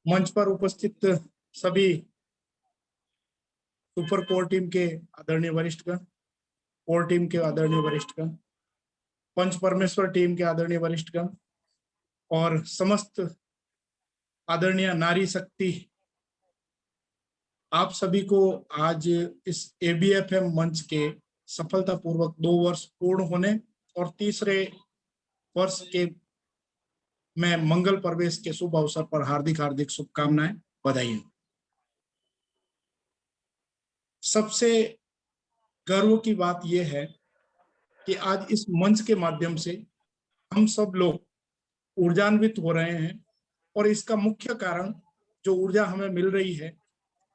मंच पर उपस्थित सभी सुपर कोर टीम के आदरणीय वरिष्ठगण, कोर टीम के आदरणीय वरिष्ठगण, पंच परमेश्वर टीम के आदरणीय वरिष्ठगण और समस्त आदरणीय नारी शक्ति, आप सभी को आज इस ABFM मंच के सफलतापूर्वक 2 वर्ष पूर्ण होने और तीसरे वर्ष के में मंगल प्रवेश के शुभ अवसर पर हार्दिक हार्दिक शुभकामनाएं, बधाई। सबसे गर्व की बात यह है कि आज इस मंच के माध्यम से हम सब लोग ऊर्जान्वित हो रहे हैं और इसका मुख्य कारण जो ऊर्जा हमें मिल रही है,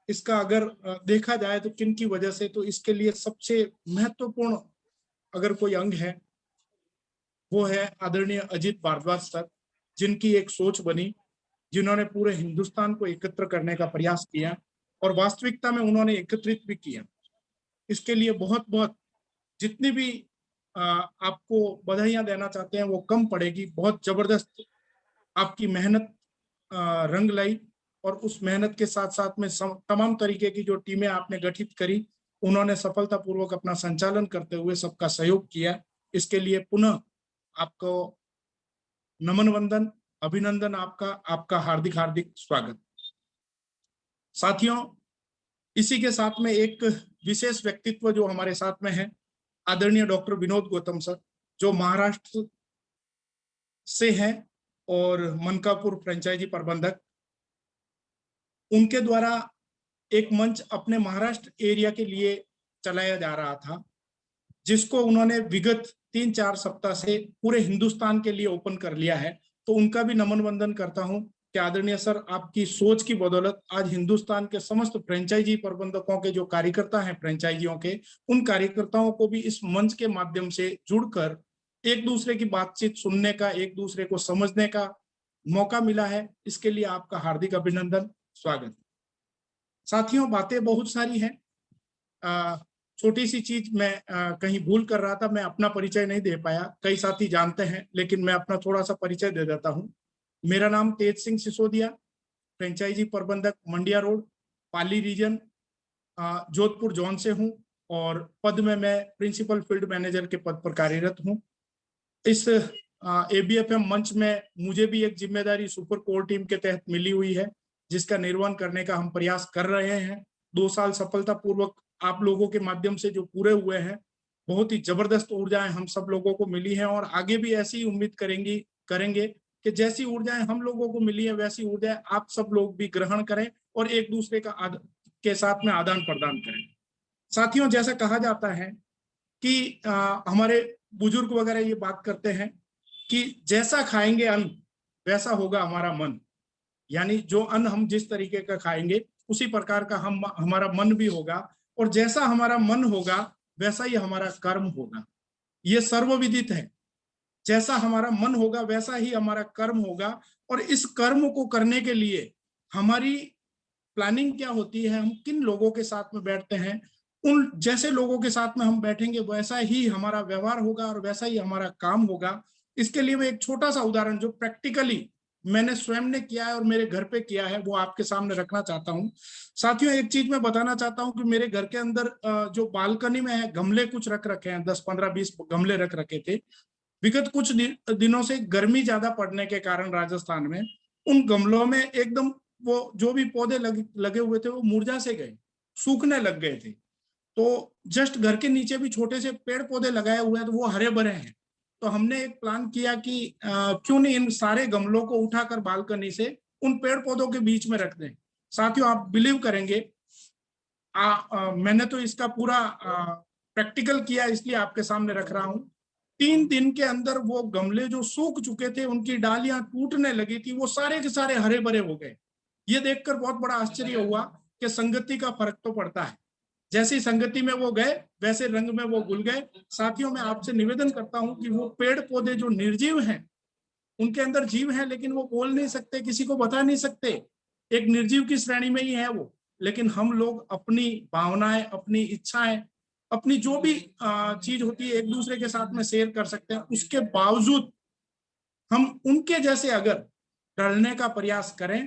इसका अगर देखा जाए तो किन की वजह से, तो इसके लिए सबसे महत्वपूर्ण अगर कोई अंग है वो है आदरणीय अजीत भारद्वाज सर, जिनकी एक सोच बनी, जिन्होंने पूरे हिंदुस्तान को एकत्र करने का प्रयास किया और वास्तविकता में उन्होंने एकत्रित भी किया। इसके लिए बहुत बहुत जितनी भी आपको बधाइयां देना चाहते हैं वो कम पड़ेगी। बहुत जबरदस्त आपकी मेहनत रंग लाई और उस मेहनत के साथ साथ में तमाम तरीके की जो टीमें आपने गठित करी, उन्होंने सफलतापूर्वक अपना संचालन करते हुए सबका सहयोग किया। इसके लिए पुनः आपको नमन वंदन, अभिनंदन, आपका हार्दिक हार्दिक स्वागत। साथियों, इसी के साथ में एक विशेष व्यक्तित्व जो हमारे साथ में है, आदरणीय डॉक्टर विनोद गौतम सर, जो महाराष्ट्र से हैं और मनकापुर फ्रेंचाइजी प्रबंधक। उनके द्वारा एक मंच अपने महाराष्ट्र एरिया के लिए चलाया जा रहा था, जिसको उन्होंने विगत 3-4 सप्ताह से पूरे हिंदुस्तान के लिए ओपन कर लिया है। तो उनका भी नमन वंदन करता हूं कि आदरणीय सर, आपकी सोच की बदौलत आज हिंदुस्तान के समस्त फ्रेंचाइजी प्रबंधकों के जो कार्यकर्ता हैं फ्रेंचाइजियों के, उन कार्यकर्ताओं को भी इस मंच के माध्यम से जुड़कर एक दूसरे की बातचीत सुनने का, एक दूसरे को समझने का मौका मिला है। इसके लिए आपका हार्दिक अभिनंदन, स्वागत। साथियों, बातें बहुत सारी हैं। छोटी सी चीज मैं कहीं भूल कर रहा था, मैं अपना परिचय नहीं दे पाया, कई साथी जानते हैं, लेकिन मैं अपना थोड़ा सा परिचय दे देता हूं। मेरा नाम तेज सिंह सिसोदिया, फ्रेंचाइजी प्रबंधक मंडिया रोड, पाली रीजन, जोधपुर जोन से हूं और पद में मैं प्रिंसिपल फील्ड मैनेजर के पद पर कार्यरत हूं। इस ABFM मंच में मुझे भी एक जिम्मेदारी सुपर कोर टीम के तहत मिली हुई है, जिसका निर्वहन करने का हम प्रयास कर रहे हैं। 2 साल सफलतापूर्वक आप लोगों के माध्यम से जो पूरे हुए हैं, बहुत ही जबरदस्त ऊर्जाएं हम सब लोगों को मिली हैं और आगे भी ऐसी उम्मीद करेंगे कि जैसी ऊर्जाएं हम लोगों को मिली है वैसी ऊर्जाएं आप सब लोग भी ग्रहण करें और एक दूसरे के साथ में आदान प्रदान करें। साथियों, जैसा कहा जाता है कि हमारे बुजुर्ग वगैरह ये बात करते हैं कि जैसा खाएंगे अन्न वैसा होगा हमारा मन, यानी जो अन्न हम जिस तरीके का खाएंगे उसी प्रकार का हमारा मन भी होगा और जैसा हमारा मन होगा वैसा ही हमारा कर्म होगा। ये सर्वविदित है, जैसा हमारा मन होगा वैसा ही हमारा कर्म होगा। और इस कर्म को करने के लिए हमारी प्लानिंग क्या होती है, हम किन लोगों के साथ में बैठते हैं, उन जैसे लोगों के साथ में हम बैठेंगे वैसा ही हमारा व्यवहार होगा और वैसा ही हमारा काम होगा। इसके लिए मैं एक छोटा सा उदाहरण जो प्रैक्टिकली मैंने स्वयं ने किया है और मेरे घर पे किया है वो आपके सामने रखना चाहता हूँ। साथियों, एक चीज मैं बताना चाहता हूँ कि मेरे घर के अंदर जो बालकनी में है गमले कुछ रख रखे हैं, 10, 15, 20 गमले रख रखे थे। विगत कुछ दिनों से गर्मी ज्यादा पड़ने के कारण राजस्थान में उन गमलों में एकदम वो जो भी पौधे लगे हुए थे वो मुरझा से गए, सूखने लग गए थे। तो जस्ट घर के नीचे भी छोटे से पेड़ पौधे लगाए हुए हैं तो वो हरे भरे हैं। तो हमने एक प्लान किया कि क्यों नहीं इन सारे गमलों को उठाकर बालकनी से उन पेड़ पौधों के बीच में रख दें। साथियों, आप बिलीव करेंगे, मैंने तो इसका पूरा प्रैक्टिकल किया, इसलिए आपके सामने रख रहा हूं। 3 दिन के अंदर वो गमले जो सूख चुके थे, उनकी डालियां टूटने लगी थी, वो सारे के सारे हरे भरे हो गए। ये देखकर बहुत बड़ा आश्चर्य हुआ कि संगति का फर्क तो पड़ता है। जैसी संगति में वो गए वैसे रंग में वो घुल गए। साथियों, मैं आपसे निवेदन करता हूं कि वो पेड़ पौधे जो निर्जीव हैं, उनके अंदर जीव है लेकिन वो बोल नहीं सकते, किसी को बता नहीं सकते, एक निर्जीव की श्रेणी में ही है वो। लेकिन हम लोग अपनी भावनाएं, अपनी इच्छाएं, अपनी जो भी चीज होती है एक दूसरे के साथ में शेयर कर सकते हैं। उसके बावजूद हम उनके जैसे अगर ढलने का प्रयास करें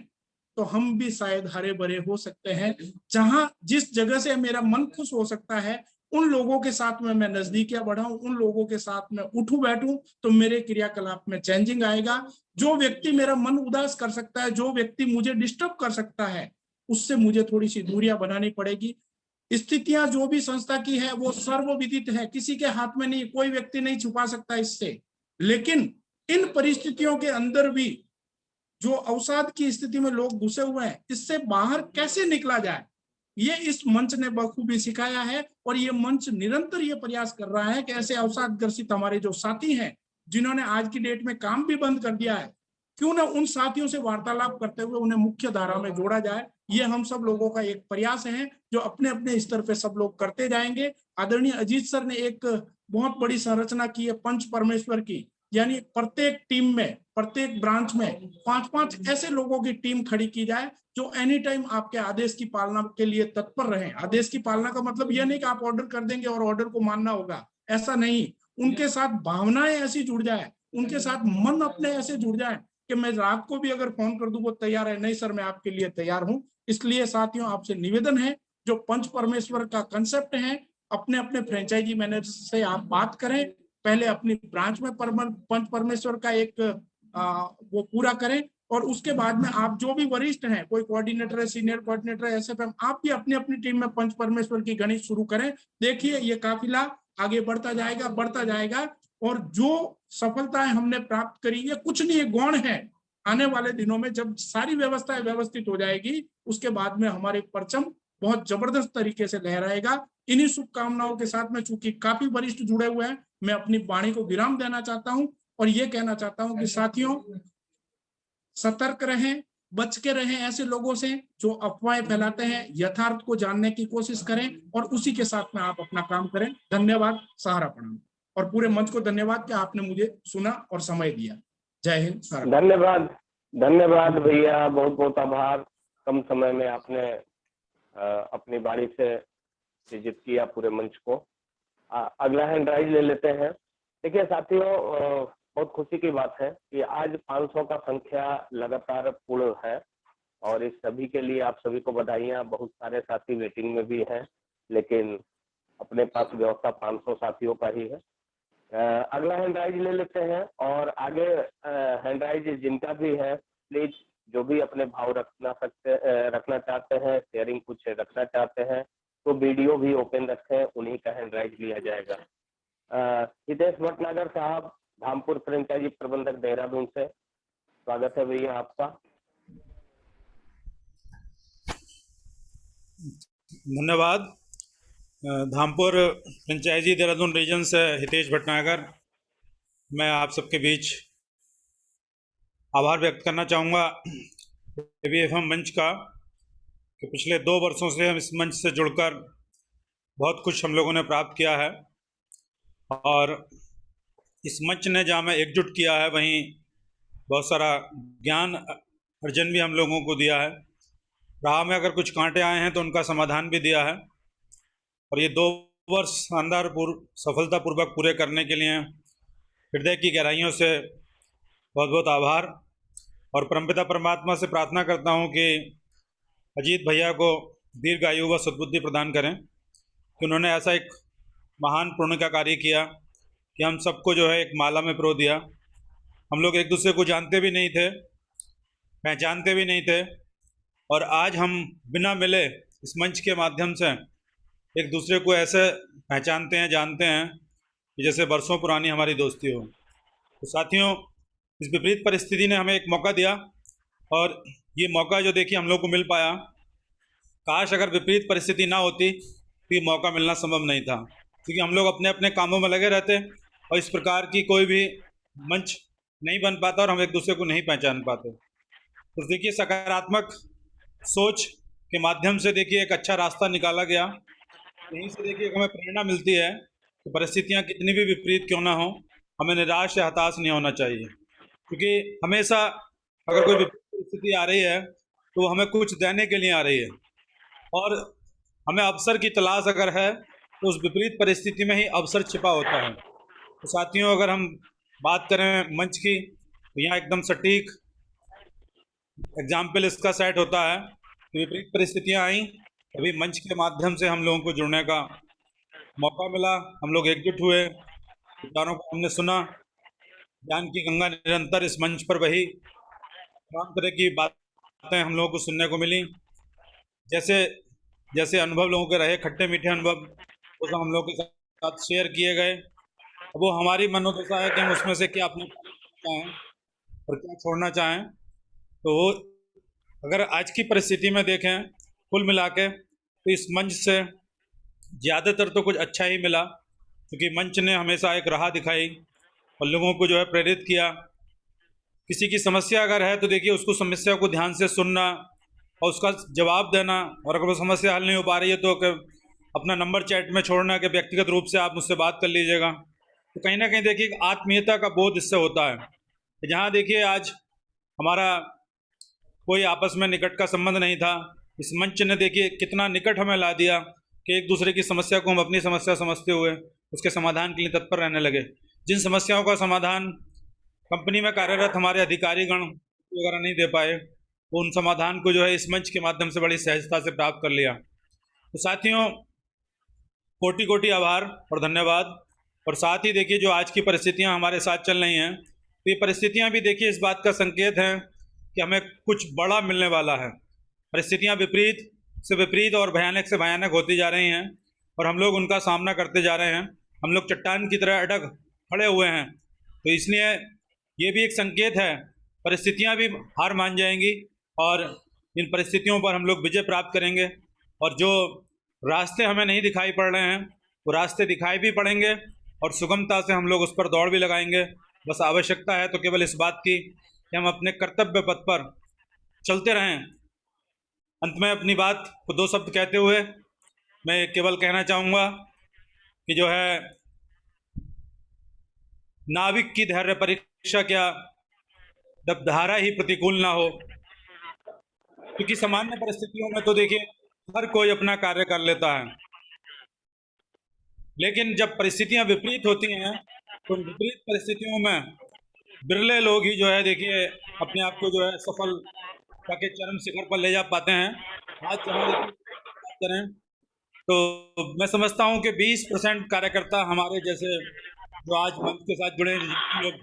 तो हम भी शायद हरे भरे हो सकते हैं। जहां जिस जगह से मेरा मन खुश हो सकता है, उन लोगों के साथ में मैं नजदीकियां बढ़ाऊं, उन लोगों के साथ में उठूं बैठूं, तो मेरे क्रियाकलाप में चेंजिंग आएगा। जो व्यक्ति मेरा मन उदास कर सकता है, जो व्यक्ति मुझे डिस्टर्ब कर सकता है, उससे मुझे थोड़ी सी दूरियां बनानी पड़ेगी। स्थितियां जो भी संस्था की है वो सर्वविदित है, किसी के हाथ में नहीं, कोई व्यक्ति नहीं छुपा सकता इससे। लेकिन इन परिस्थितियों के अंदर भी जो अवसाद की स्थिति में लोग घुसे हुए हैं, इससे बाहर कैसे निकला जाए, ये इस मंच ने बखूबी सिखाया है। और ये मंच निरंतर ये प्रयास कर रहा है कि ऐसे अवसादग्रसित हमारे जो साथी हैं, जिन्होंने आज की डेट में काम भी बंद कर दिया है, क्यों ना उन साथियों से वार्तालाप करते हुए उन्हें मुख्य धारा में जोड़ा जाए। ये हम सब लोगों का एक प्रयास है, जो अपने अपने स्तर पे सब लोग करते जाएंगे। आदरणीय अजीत सर ने एक बहुत बड़ी संरचना की है पंच परमेश्वर की, यानी प्रत्येक टीम में, प्रत्येक ब्रांच में 5-5 ऐसे लोगों की टीम खड़ी की जाए, जो एनी टाइम आपके आदेश की पालना के लिए तत्पर रहे। आदेश की पालना का मतलब यह नहीं कि आप ऑर्डर कर देंगे और ऑर्डर को मानना होगा, ऐसा नहीं। उनके साथ भावनाएं ऐसी जुड़ जाए, उनके साथ मन अपने ऐसे जुड़ जाए कि मैं रात को भी अगर फोन कर दूं वो तैयार है, नहीं सर मैं आपके लिए तैयार हूं। इसलिए साथियों, आपसे निवेदन है, जो पंच परमेश्वर का कंसेप्ट है, अपने अपने फ्रेंचाइजी मैनेजर से आप बात करें। पहले अपनी ब्रांच में पंच परमेश्वर का एक वो पूरा करें, और उसके बाद में आप जो भी वरिष्ठ हैं, कोई कोऑर्डिनेटर है, सीनियर कोऑर्डिनेटर है, एसएफएम, आप भी अपनी अपनी टीम में पंच परमेश्वर की गणित शुरू करें। देखिए ये काफिला आगे बढ़ता जाएगा, बढ़ता जाएगा, और जो सफलताएं हमने प्राप्त करी, ये कुछ नहीं, गौण है। आने वाले दिनों में जब सारी व्यवस्थाएं व्यवस्थित हो जाएगी, उसके बाद में हमारे परचम बहुत जबरदस्त तरीके से लहराएगा। इन्हीं शुभकामनाओं के साथ में, चूंकि काफी वरिष्ठ जुड़े हुए हैं, मैं अपनी वाणी को विराम देना चाहता हूं, और ये कहना चाहता हूं कि साथियों, सतर्क रहें, बच के रहें ऐसे लोगों से जो अफवाहें फैलाते हैं। यथार्थ को जानने की कोशिश करें, और उसी के साथ में आप अपना काम करें। धन्यवाद, सहारा प्रणाम, और पूरे मंच को धन्यवाद कि आपने मुझे सुना और समय दिया। जय हिंद, सहारा। धन्यवाद, धन्यवाद भैया, बहुत बहुत आभार। कम समय में आपने अपनी बारी से विजिट किया पूरे मंच को। अगला हैंड राइज ले लेते हैं। देखिए साथियों, बहुत खुशी की बात है कि आज 500 का संख्या लगातार पूर्ण है, और इस सभी के लिए आप सभी को बधाइयां। बहुत सारे साथी वेटिंग में भी हैं, लेकिन अपने पास व्यवस्था 500 साथियों का ही है। अगला हैंड राइज ले लेते हैं, और आगे हैंड राइज जिनका भी है, प्लीज जो भी अपने भाव रखना चाहते हैं, शेयरिंग कुछ रखना चाहते हैं, तो वीडियो भी ओपन रखें, उन्हीं का हैंड राइज लिया जाएगा। हितेश भटनागर साहब, धामपुर फ्रेंचाइजी प्रबंधक, देहरादून से, स्वागत है भैया आपका। धन्यवाद। धामपुर फ्रेंचाइजी देहरादून रीजन से हितेश भटनागर, मैं आप सबके बीच आभार व्यक्त करना चाहूँगा ABFM मंच का, कि पिछले 2 वर्षों से हम इस मंच से जुड़कर बहुत कुछ हम लोगों ने प्राप्त किया है, और इस मंच ने जहाँ हमें एकजुट किया है, वहीं बहुत सारा ज्ञान अर्जन भी हम लोगों को दिया है। राह में अगर कुछ कांटे आए हैं तो उनका समाधान भी दिया है, और ये 2 वर्ष शानदार सफलतापूर्वक पूरे करने के लिए हृदय की गहराइयों से बहुत बहुत आभार। और परमपिता परमात्मा से प्रार्थना करता हूँ कि अजीत भैया को दीर्घ आयु व सद्बुद्धि प्रदान करें, कि उन्होंने ऐसा एक महान पुण्य का कार्य किया कि हम सबको जो है एक माला में पिरो दिया। हम लोग एक दूसरे को जानते भी नहीं थे, पहचानते भी नहीं थे, और आज हम बिना मिले इस मंच के माध्यम से एक दूसरे को ऐसे पहचानते हैं, जानते हैं कि जैसे वर्षों पुरानी हमारी दोस्ती हो। तो साथियों, इस विपरीत परिस्थिति ने हमें एक मौका दिया, और ये मौका जो देखिए हम लोग को मिल पाया, काश अगर विपरीत परिस्थिति ना होती तो ये मौका मिलना संभव नहीं था, क्योंकि हम लोग अपने अपने कामों में लगे रहते, और इस प्रकार की कोई भी मंच नहीं बन पाता, और हम एक दूसरे को नहीं पहचान पाते। तो देखिए, सकारात्मक सोच के माध्यम से देखिए एक अच्छा रास्ता निकाला गया। यहीं से देखिए हमें प्रेरणा मिलती है कि परिस्थितियाँ कितनी भी विपरीत क्यों ना हो, हमें निराश या हताश नहीं होना चाहिए, क्योंकि हमेशा अगर कोई विपरीत परिस्थिति आ रही है तो हमें कुछ देने के लिए आ रही है, और हमें अवसर की तलाश अगर है तो उस विपरीत परिस्थिति में ही अवसर छिपा होता है। तो साथियों, अगर हम बात करें मंच की, तो यहाँ एकदम सटीक एग्जाम्पल इसका सेट होता है कि विपरीत परिस्थितियां आई, तभी मंच के माध्यम से हम लोगों को जुड़ने का मौका मिला। हम लोग एकजुट हुए, विचारों को हमने सुना, ज्ञान की गंगा निरंतर इस मंच पर बही, तमाम तरह की बातें हम लोगों को सुनने को मिली। जैसे जैसे अनुभव लोगों के रहे, खट्टे मीठे अनुभव, वो सब हम लोग के साथ शेयर किए गए। अब वो हमारी मनोदशा है कि हम उसमें से क्या अपने चाहें और क्या छोड़ना चाहें। तो वो अगर आज की परिस्थिति में देखें कुल मिला के, तो इस मंच से ज़्यादातर तो कुछ अच्छा ही मिला, क्योंकि मंच ने हमेशा एक राह दिखाई और लोगों को जो है प्रेरित किया। किसी की समस्या अगर है तो देखिए उसको समस्या को ध्यान से सुनना और उसका जवाब देना, और अगर वो समस्या हल नहीं हो पा रही है तो अपना नंबर चैट में छोड़ना कि व्यक्तिगत रूप से आप मुझसे बात कर लीजिएगा। तो कहीं ना कहीं देखिए एक आत्मीयता का बोध इससे होता है, जहाँ देखिए आज हमारा कोई आपस में निकट का संबंध नहीं था, इस मंच ने देखिए कितना निकट हमें ला दिया कि एक दूसरे की समस्या को हम अपनी समस्या समझते हुए उसके समाधान के लिए तत्पर रहने लगे। जिन समस्याओं का समाधान कंपनी में कार्यरत हमारे अधिकारीगण वगैरह नहीं दे पाए, वो उन समाधान को जो है इस मंच के माध्यम से बड़ी सहजता से प्राप्त कर लिया। तो साथियों, कोटि कोटि आभार और धन्यवाद। और साथ ही देखिए जो आज की परिस्थितियां हमारे साथ चल रही हैं, तो ये परिस्थितियां भी देखिए इस बात का संकेत हैं कि हमें कुछ बड़ा मिलने वाला है। परिस्थितियां विपरीत से विपरीत और भयानक से भयानक होती जा रही हैं और हम लोग उनका सामना करते जा रहे हैं। हम लोग चट्टान की तरह अड़ग खड़े हुए हैं। तो इसलिए ये भी एक संकेत है, परिस्थितियां भी हार मान जाएंगी और इन परिस्थितियों पर हम लोग विजय प्राप्त करेंगे। और जो रास्ते हमें नहीं दिखाई पड़ रहे हैं, वो रास्ते दिखाई भी पड़ेंगे और सुगमता से हम लोग उस पर दौड़ भी लगाएंगे। बस आवश्यकता है तो केवल इस बात की कि हम अपने कर्तव्य पथ पर चलते रहें। अंत में अपनी बात को दो शब्द कहते हुए मैं केवल कहना चाहूँगा कि जो है नाविक की धैर्य परीक्षा क्या जब धारा ही प्रतिकूल ना हो। क्योंकि सामान्य परिस्थितियों में तो देखिए हर कोई अपना कार्य कर लेता है, लेकिन जब परिस्थितियां विपरीत होती हैं तो उन विपरीत परिस्थितियों में बिरले लोग ही जो है देखिए अपने आप को जो है सफलता के चरम शिखर पर ले जा पाते हैं। आज जहाँ देखिए बात करें तो मैं समझता हूँ कि 20% कार्यकर्ता हमारे जैसे जो आज मंच के साथ जुड़े हैं लोग,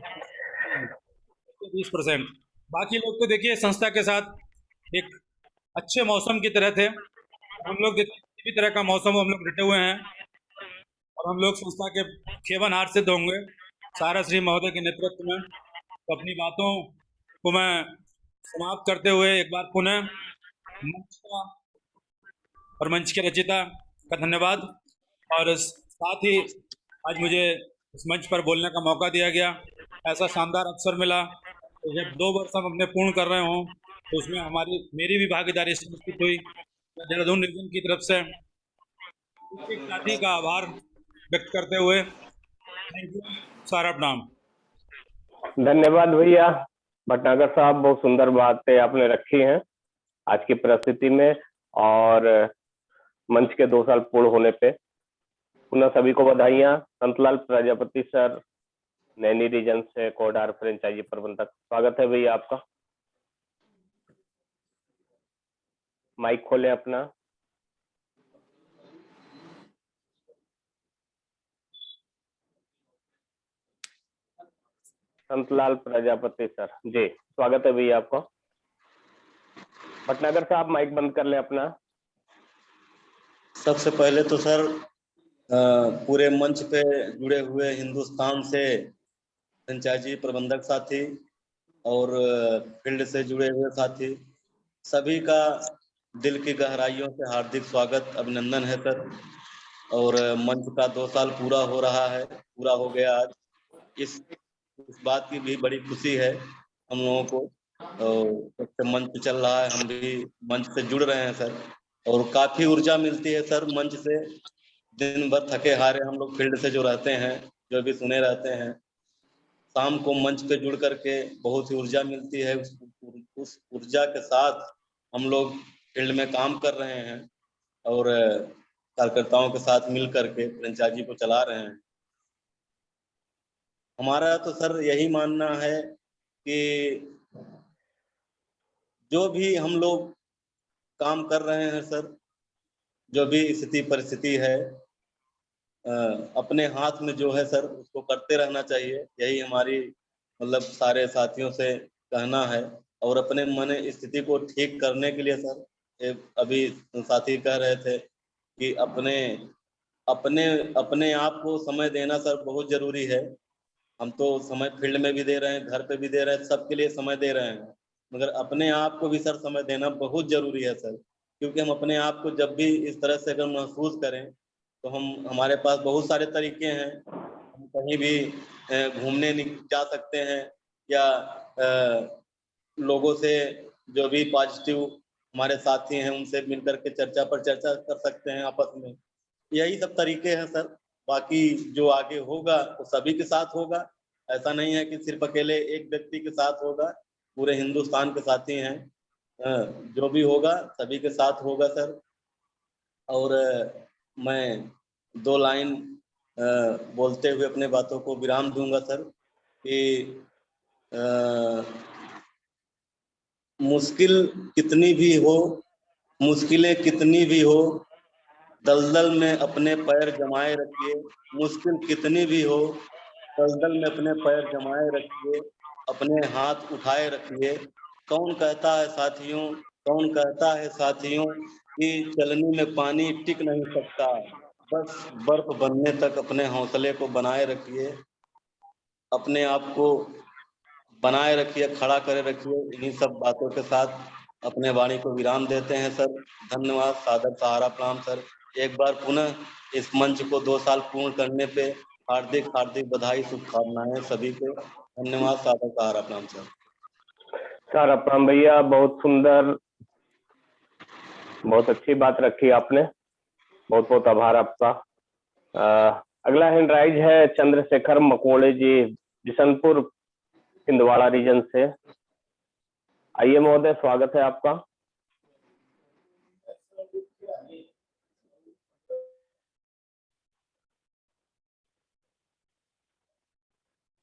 20%, बाकी लोग तो देखिए संस्था के साथ एक अच्छे मौसम की तरह थे। हम लोग देखिए किसी भी तरह का मौसम हो हम लोग डटे हुए हैं और हम लोग संस्था के खेवनहार सिद्ध होंगे सारा श्री महोदय के नेतृत्व में। तो अपनी बातों को मैं समाप्त करते हुए एक बार पुनः मंच का और मंच के रचयिता का धन्यवाद, और साथ ही आज मुझे इस मंच पर बोलने का मौका दिया गया, ऐसा शानदार अवसर मिला। तो जब 2 वर्ष हम अपने पूर्ण कर रहे हों तो उसमें मेरी भी भागीदारी सुनिश्चित हुई। मैं देहरादून रीजन की तरफ से एक साथी का आभार व्यक्त करते हुए थैंक यू, सारा प्रणाम। धन्यवाद भैया। भटनागर साहब, बहुत सुंदर बातें आपने रखी हैं आज की परिस्थिति में और मंच के 2 साल पूर्ण होने पे। पुनः सभी को बधाइयां। संतलाल प्रजापति सर, नैनी रीजन से कोडार फ्रेंचाइजी प्रबंधक, स्वागत है भैया आपका। माइक खोलें अपना। संतलाल प्रजापति सर जी, स्वागत है भैया आपका। भटनागर साहब माइक बंद कर लें अपना। सबसे पहले तो सर पूरे मंच पे जुड़े हुए हिंदुस्तान से फ्रेंचाइजी प्रबंधक साथी और फील्ड से जुड़े हुए साथी सभी का दिल की गहराइयों से हार्दिक स्वागत, अभिनंदन है सर। और मंच का 2 साल पूरा हो रहा है, पूरा हो गया आज। इस बात की भी बड़ी खुशी है हम लोगों को। और मंच चल रहा है, हम भी मंच से जुड़ रहे हैं सर, और काफी ऊर्जा मिलती है सर मंच से। दिन भर थके हारे हम लोग फील्ड से जो रहते हैं, जो भी सुने रहते हैं, शाम को मंच पे जुड़ करके बहुत ही ऊर्जा मिलती है। उस ऊर्जा के साथ हम लोग फील्ड में काम कर रहे हैं और कार्यकर्ताओं के साथ मिल करके फ्रेंचाइजी को चला रहे हैं। हमारा तो सर यही मानना है कि जो भी हम लोग काम कर रहे हैं सर, जो भी स्थिति परिस्थिति है, अपने हाथ में जो है सर उसको करते रहना चाहिए। यही हमारी मतलब सारे साथियों से कहना है। और अपने मन स्थिति को ठीक करने के लिए सर, अभी साथी कह रहे थे कि अपने अपने अपने आप को समय देना सर बहुत जरूरी है। हम तो समय फील्ड में भी दे रहे हैं, घर पे भी दे रहे हैं, सबके लिए समय दे रहे हैं, मगर अपने आप को भी सर समय देना बहुत जरूरी है सर। क्योंकि हम अपने आप को जब भी इस तरह से अगर महसूस करें तो हमारे पास बहुत सारे तरीके हैं। हम कहीं भी घूमने जा सकते हैं, या लोगों से जो भी पॉजिटिव हमारे साथी हैं उनसे मिलकर के चर्चा पर चर्चा कर सकते हैं आपस में। यही सब तरीके हैं सर। बाकी जो आगे होगा वो सभी के साथ होगा। ऐसा नहीं है कि सिर्फ अकेले एक व्यक्ति के साथ होगा, पूरे हिंदुस्तान के साथी हैं। जो भी होगा सभी के साथ होगा सर। और मैं 2 लाइन बोलते हुए अपने बातों को विराम दूंगा सर कि मुश्किल कितनी भी हो, मुश्किलें कितनी भी हो, दलदल में अपने पैर जमाए रखिए। मुश्किल कितनी भी हो, दलदल में अपने पैर जमाए रखिए, अपने हाथ उठाए रखिए। कौन कहता है साथियों, कौन कहता है साथियों कि चलनी में पानी टिक नहीं सकता। बस बर्फ बनने तक अपने हौसले को बनाए रखिए, अपने आप को बनाए रखिए, खड़ा करे रखिए। इन्हीं सब बातों के साथ अपने वाणी को विराम देते हैं सर। धन्यवाद, सादर सहारा प्रणाम सर। एक बार पुनः इस मंच को 2 साल पूर्ण करने पे हार्दिक हार्दिक बधाई, शुभकामनाएं सभी को। धन्यवाद, सादर सहारा प्रणाम सर। सर अपराम भैया, बहुत सुंदर, बहुत अच्छी बात रखी आपने, बहुत बहुत आभार आपका। अगला हैंड राइज है चंद्रशेखर मकोड़े जी, बिशनपुर छिंदवाड़ा रीजन से। आइए महोदय, स्वागत है आपका।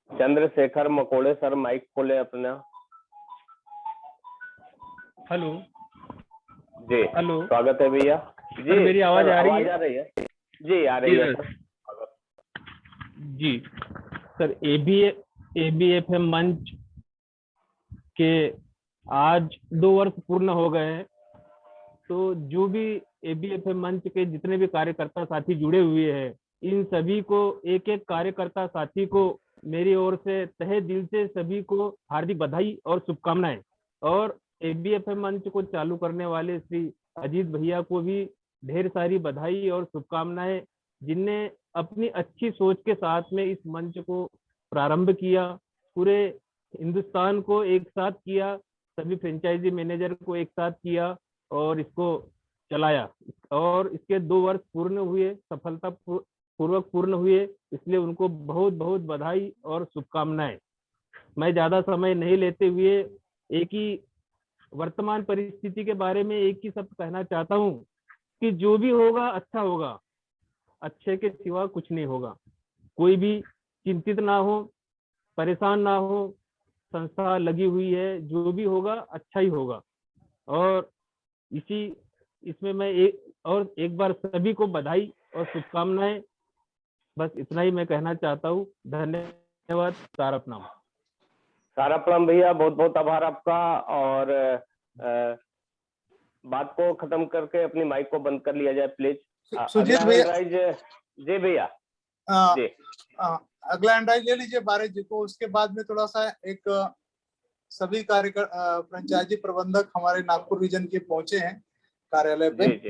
चंद्रशेखर मकोड़े सर, माइक खोले अपना। हेलो जी, हेलो स्वागत है भैया जी। सर, मेरी आवाज आ रही है? आ रही है जी, आ रही जी है सर। सर। जी सर, एबीएफएम मंच के आज 2 वर्ष पूर्ण हो गए हैं। तो जो भी एबीएफएम मंच के जितने भी कार्यकर्ता साथी जुड़े हुए हैं, इन सभी को, एक एक कार्यकर्ता साथी को मेरी ओर से तहे दिल से सभी को हार्दिक बधाई और शुभकामनाएं। और एबीएफएम मंच को चालू करने वाले श्री अजीत भैया को भी ढेर सारी बधाई और शुभकामनाएं, जिनने अपनी अच्छी सोच के साथ में इस मंच को प्रारंभ किया, पूरे हिंदुस्तान को एक साथ किया, सभी फ्रेंचाइजी मैनेजर को एक साथ किया और इसको चलाया। और इसके 2 वर्ष पूर्ण हुए, सफलता पूर्वक पूर्ण हुए, इसलिए उनको बहुत बहुत बधाई और शुभकामनाएं। मैं ज्यादा समय नहीं लेते हुए एक ही वर्तमान परिस्थिति के बारे में एक ही शब्द कहना चाहता हूं कि जो भी होगा अच्छा होगा, अच्छे के सिवा कुछ नहीं होगा। कोई भी चिंतित ना हो, परेशान ना हो, संस्था लगी हुई है, जो भी होगा अच्छा ही होगा। और इसमें मैं एक बार सभी को बधाई और शुभकामनाएं, बस इतना ही मैं कहना चाहता हूँ। धन्यवाद, सारा प्रणाम। सारा प्रणाम भैया, बहुत बहुत आभार आपका। और बात को खत्म करके अपनी माइक को बंद कर लिया जाए प्लीज। सुजीत भैया, जी भैया जी, अगला एंड्राइड ले लीजिए 12 जी को। उसके बाद में थोड़ा सा एक सभी फ्रेंचाइजी प्रबंधक हमारे नागपुर रीजन के पहुंचे हैं कार्यालय पे। जी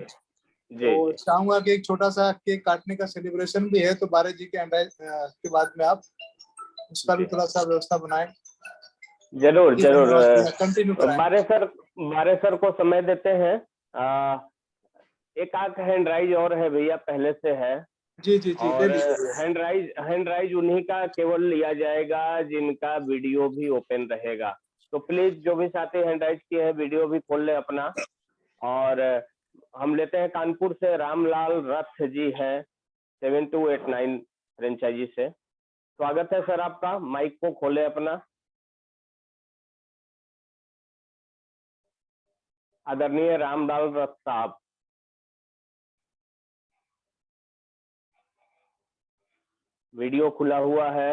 जी तो चाहूंगा कि एक छोटा सा केक काटने का सेलिब्रेशन भी है, तो 12 जी के एंड्राइड के बाद में आप उसका भी थोड़ा सा व्यवस्था बनाएं। जरूर जरूर। कंटिन्यू कराएं। बारे सर को समय देते हैं। एक आध हैंड राइज और है भैया, पहले से है। जी जी जी, और हैंड राइज उन्हीं का केवल लिया जाएगा जिनका वीडियो भी ओपन रहेगा। तो प्लीज जो भी साथी हैंड राइज किए हैं, वीडियो भी खोल ले अपना। और हम लेते हैं कानपुर से रामलाल रथ जी है, 7289 फ्रेंचाइजी से। स्वागत है सर आपका, माइक को खोले अपना। आदरणीय रामलाल रथ साहब। वीडियो खुला हुआ है।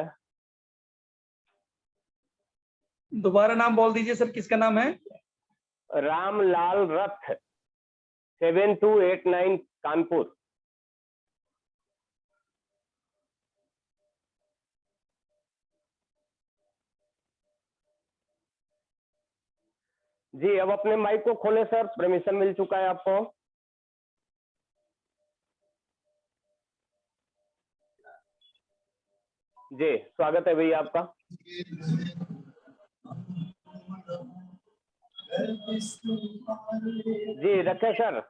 दोबारा नाम बोल दीजिए सर, किसका नाम है? रामलाल रथ, 7289 कानपुर। जी, अब अपने माइक को खोले सर, परमिशन मिल चुका है आपको। जी, स्वागत है भैया आपका। जी रखें सर।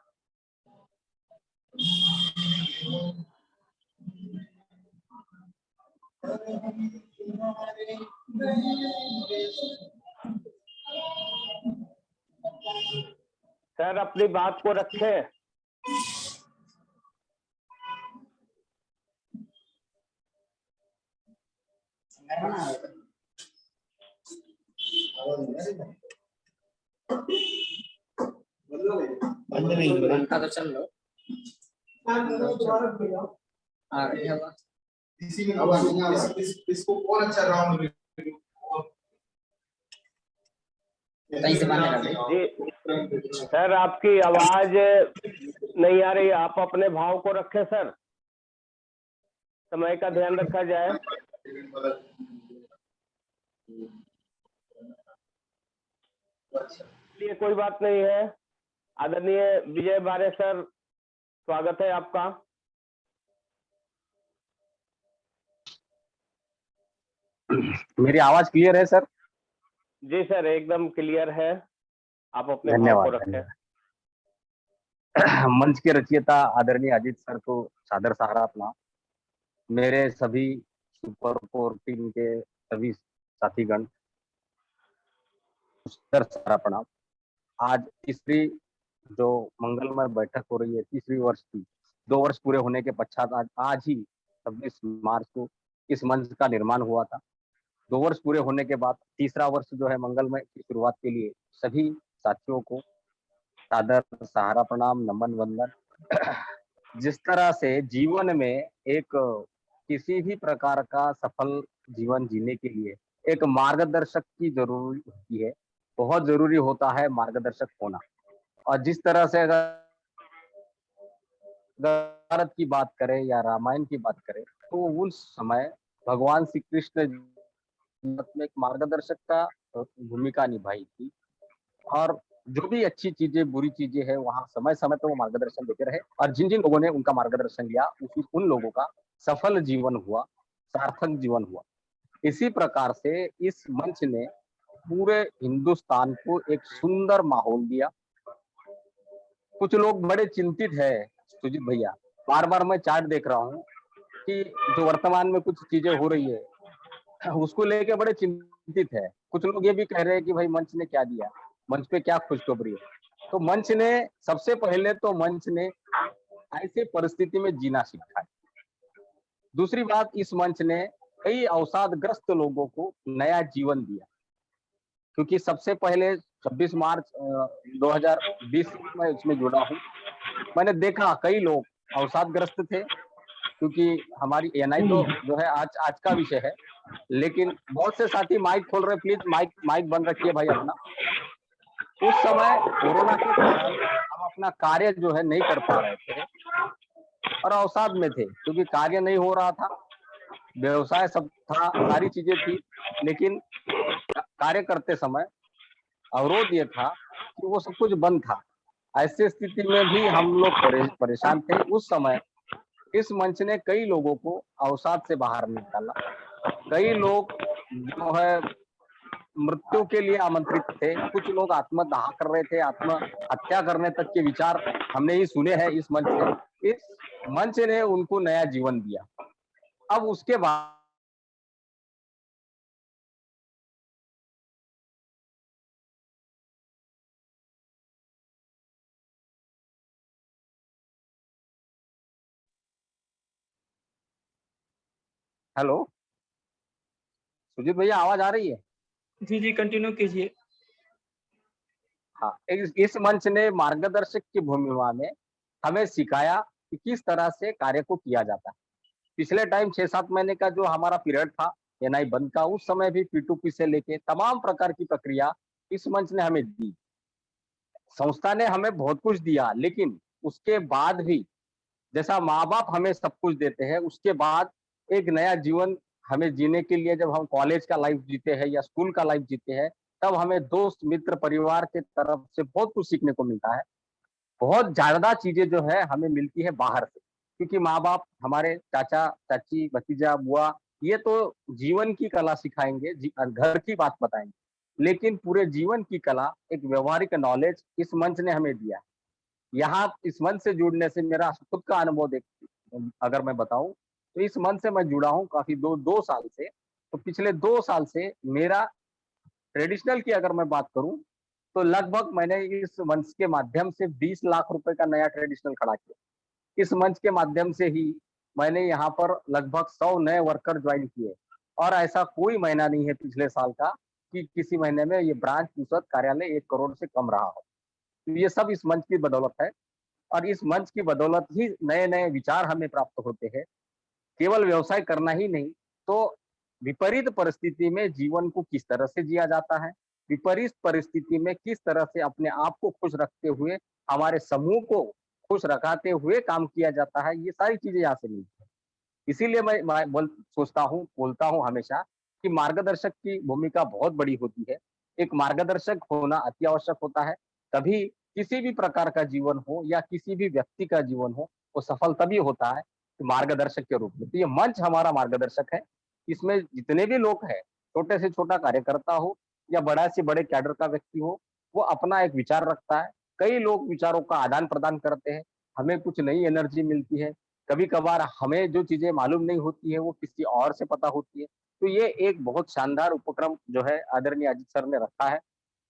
सर अपनी बात को रखें। पंखा तो चल लो। इसको कौन अच्छा राउंड जी सर, आपकी आवाज नहीं आ रही, आप अपने भाव को रखें सर, समय का ध्यान रखा जाए। चलिए कोई बात नहीं है। आदरणीय विजय बारे सर, स्वागत है आपका। मेरी आवाज क्लियर है सर? जी सर, एकदम क्लियर है, आप अपने भाव को धन्यवाद। रखें। मंच के रचयिता आदरणीय अजीत सर को सादर सहारा अपना, मेरे सभी सुपर 4 टीम के सभी साथीगण सादर सहारा प्रणाम। आज तीसरी जो मंगलमय बैठक हो रही है, तीसरी वर्ष की, 2 वर्ष पूरे होने के पश्चात आज ही 26 मार्च को इस मंच का निर्माण हुआ था। 2 वर्ष पूरे होने के बाद तीसरा वर्ष जो है मंगलमय की शुरुआत के लिए सभी साथियों को सादर सहारा प्रणाम, नमन, वंदन। जिस तरह से जीवन में एक किसी भी प्रकार का सफल जीवन जीने के लिए एक मार्गदर्शक की जरूरी होती है, बहुत जरूरी होता है मार्गदर्शक होना। और जिस तरह से अगर भारत की बात करें या रामायण की बात करें, तो उस समय भगवान श्री कृष्ण में एक मार्गदर्शक का भूमिका निभाई थी। और जो भी अच्छी चीजें, बुरी चीजें हैं, वहां समय समय पर वो मार्गदर्शन देते रहे। और जिन जिन लोगों ने उनका मार्गदर्शन लिया, उन लोगों का सफल जीवन हुआ, सार्थक जीवन हुआ। इसी प्रकार से इस मंच ने पूरे हिंदुस्तान को एक सुंदर माहौल दिया। कुछ लोग बड़े चिंतित है सुजीत भैया, बार बार मैं चार्ट देख रहा हूँ कि जो वर्तमान में कुछ चीजें हो रही है उसको लेके बड़े चिंतित है। कुछ लोग ये भी कह रहे हैं कि भाई मंच ने क्या दिया, मंच पे क्या खुशखबरी है। तो मंच ने सबसे पहले तो मंच ने ऐसे परिस्थिति में जीना सिखाया। दूसरी बात, इस मंच ने कई अवसादग्रस्त लोगों को नया जीवन दिया, क्योंकि सबसे पहले 26 मार्च 2020 में इसमें जुड़ा हूँ। मैंने देखा कई लोग अवसादग्रस्त थे, क्योंकि हमारी एएनआई तो जो है आज का विषय है, लेकिन बहुत से साथी माइक खोल रहे, प्लीज माइक बंद रखिए भाई अपना। उस समय कोरोना के कारण हम अपना कार्य जो है नहीं कर पा रहे थे और अवसाद में थे, क्योंकि कार्य नहीं हो रहा था, व्यवसाय सब था, सारी चीजें थी, लेकिन कार्य करते समय अवरोध ये था कि वो सब कुछ बंद था। ऐसी स्थिति में भी हम लोग परेशान थे। उस समय इस मंच ने कई लोगों को अवसाद से बाहर निकाला। कई लोग जो है मृत्यु के लिए आमंत्रित थे, कुछ लोग आत्मदाह कर रहे थे, आत्महत्या करने तक के विचार हमने ही सुने हैं इस मंच से। इस मंच ने उनको नया जीवन दिया। अब उसके बाद हेलो सुजीत भैया, आवाज आ रही है? जी कंटिन्यू कीजिए। हाँ, इस मंच ने मार्गदर्शक की भूमिका में हमें सिखाया कि किस तरह से कार्य को किया जाता है। पिछले टाइम 6-7 महीने का जो हमारा पीरियड था एनआई बंद का, उस समय भी P2P से लेके तमाम प्रकार की प्रक्रिया इस मंच ने हमें दी। संस्था ने हमें बहुत कुछ दिया, लेकिन उसके बाद भी जैसा माँ-बाप हमें सब कुछ देते हैं, उसके बाद एक नया जीवन हमें जीने के लिए जब हम कॉलेज का लाइफ जीते हैं या स्कूल का लाइफ जीते हैं, तब हमें दोस्त, मित्र, परिवार के तरफ से बहुत कुछ सीखने को मिलता है। बहुत ज़्यादा चीज़ें जो है हमें मिलती है बाहर से, क्योंकि माँ-बाप, हमारे चाचा, चाची, भतीजा, बुआ, ये तो जीवन की कला सिखाएँगे, घर की बात बताएँगे। लेकिन पूरे जीवन की कला, एक व्यावहारिक नॉलेज इस मंच ने हमें दिया है। यहाँ इस मंच से जुड़ने से मेरा खुद का अनुभव अगर मैं बताऊँ, तो इस मंच से मैं जुड़ा हूँ काफ़ी 2 साल से। तो पिछले 2 साल से मेरा ट्रेडिशनल की अगर मैं बात करूँ, तो लगभग मैंने इस मंच के माध्यम से 20 लाख रुपए का नया ट्रेडिशनल खड़ा किया। इस मंच के माध्यम से ही मैंने यहाँ पर लगभग 100 नए वर्कर ज्वाइन किए और ऐसा कोई महीना नहीं है पिछले साल का कि किसी महीने में ये ब्रांच पूसद कार्यालय 1 करोड़ से कम रहा हो। तो ये सब इस मंच की बदौलत है और इस मंच की बदौलत ही नए-नए विचार हमें प्राप्त होते हैं। केवल व्यवसाय करना ही नहीं, तो विपरीत परिस्थिति में जीवन को किस तरह से जिया जाता है, विपरीत परिस्थिति में किस तरह से अपने आप को खुश रखते हुए, हमारे समूह को खुश रखाते हुए काम किया जाता है, ये सारी चीज़ें यहाँ से मिलती हैं। इसीलिए मैं बोलता हूँ हमेशा कि मार्गदर्शक की भूमिका बहुत बड़ी होती है। एक मार्गदर्शक होना अति आवश्यक होता है, तभी किसी भी प्रकार का जीवन हो या किसी भी व्यक्ति का जीवन हो, वो सफल तभी होता है मार्गदर्शक के रूप में। तो ये मंच हमारा मार्गदर्शक है। इसमें जितने भी लोग हैं, छोटे से छोटा कार्यकर्ता हो या बड़ा से बड़े कैडर का व्यक्ति हो, वो अपना एक विचार रखता है। कई लोग विचारों का आदान-प्रदान करते हैं, हमें कुछ नई एनर्जी मिलती है। कभी-कभार हमें जो चीज़ें मालूम नहीं होती है, वो किसी और से पता होती है। तो ये एक बहुत शानदार उपक्रम जो है आदरणीय अजीत सर ने रखा है,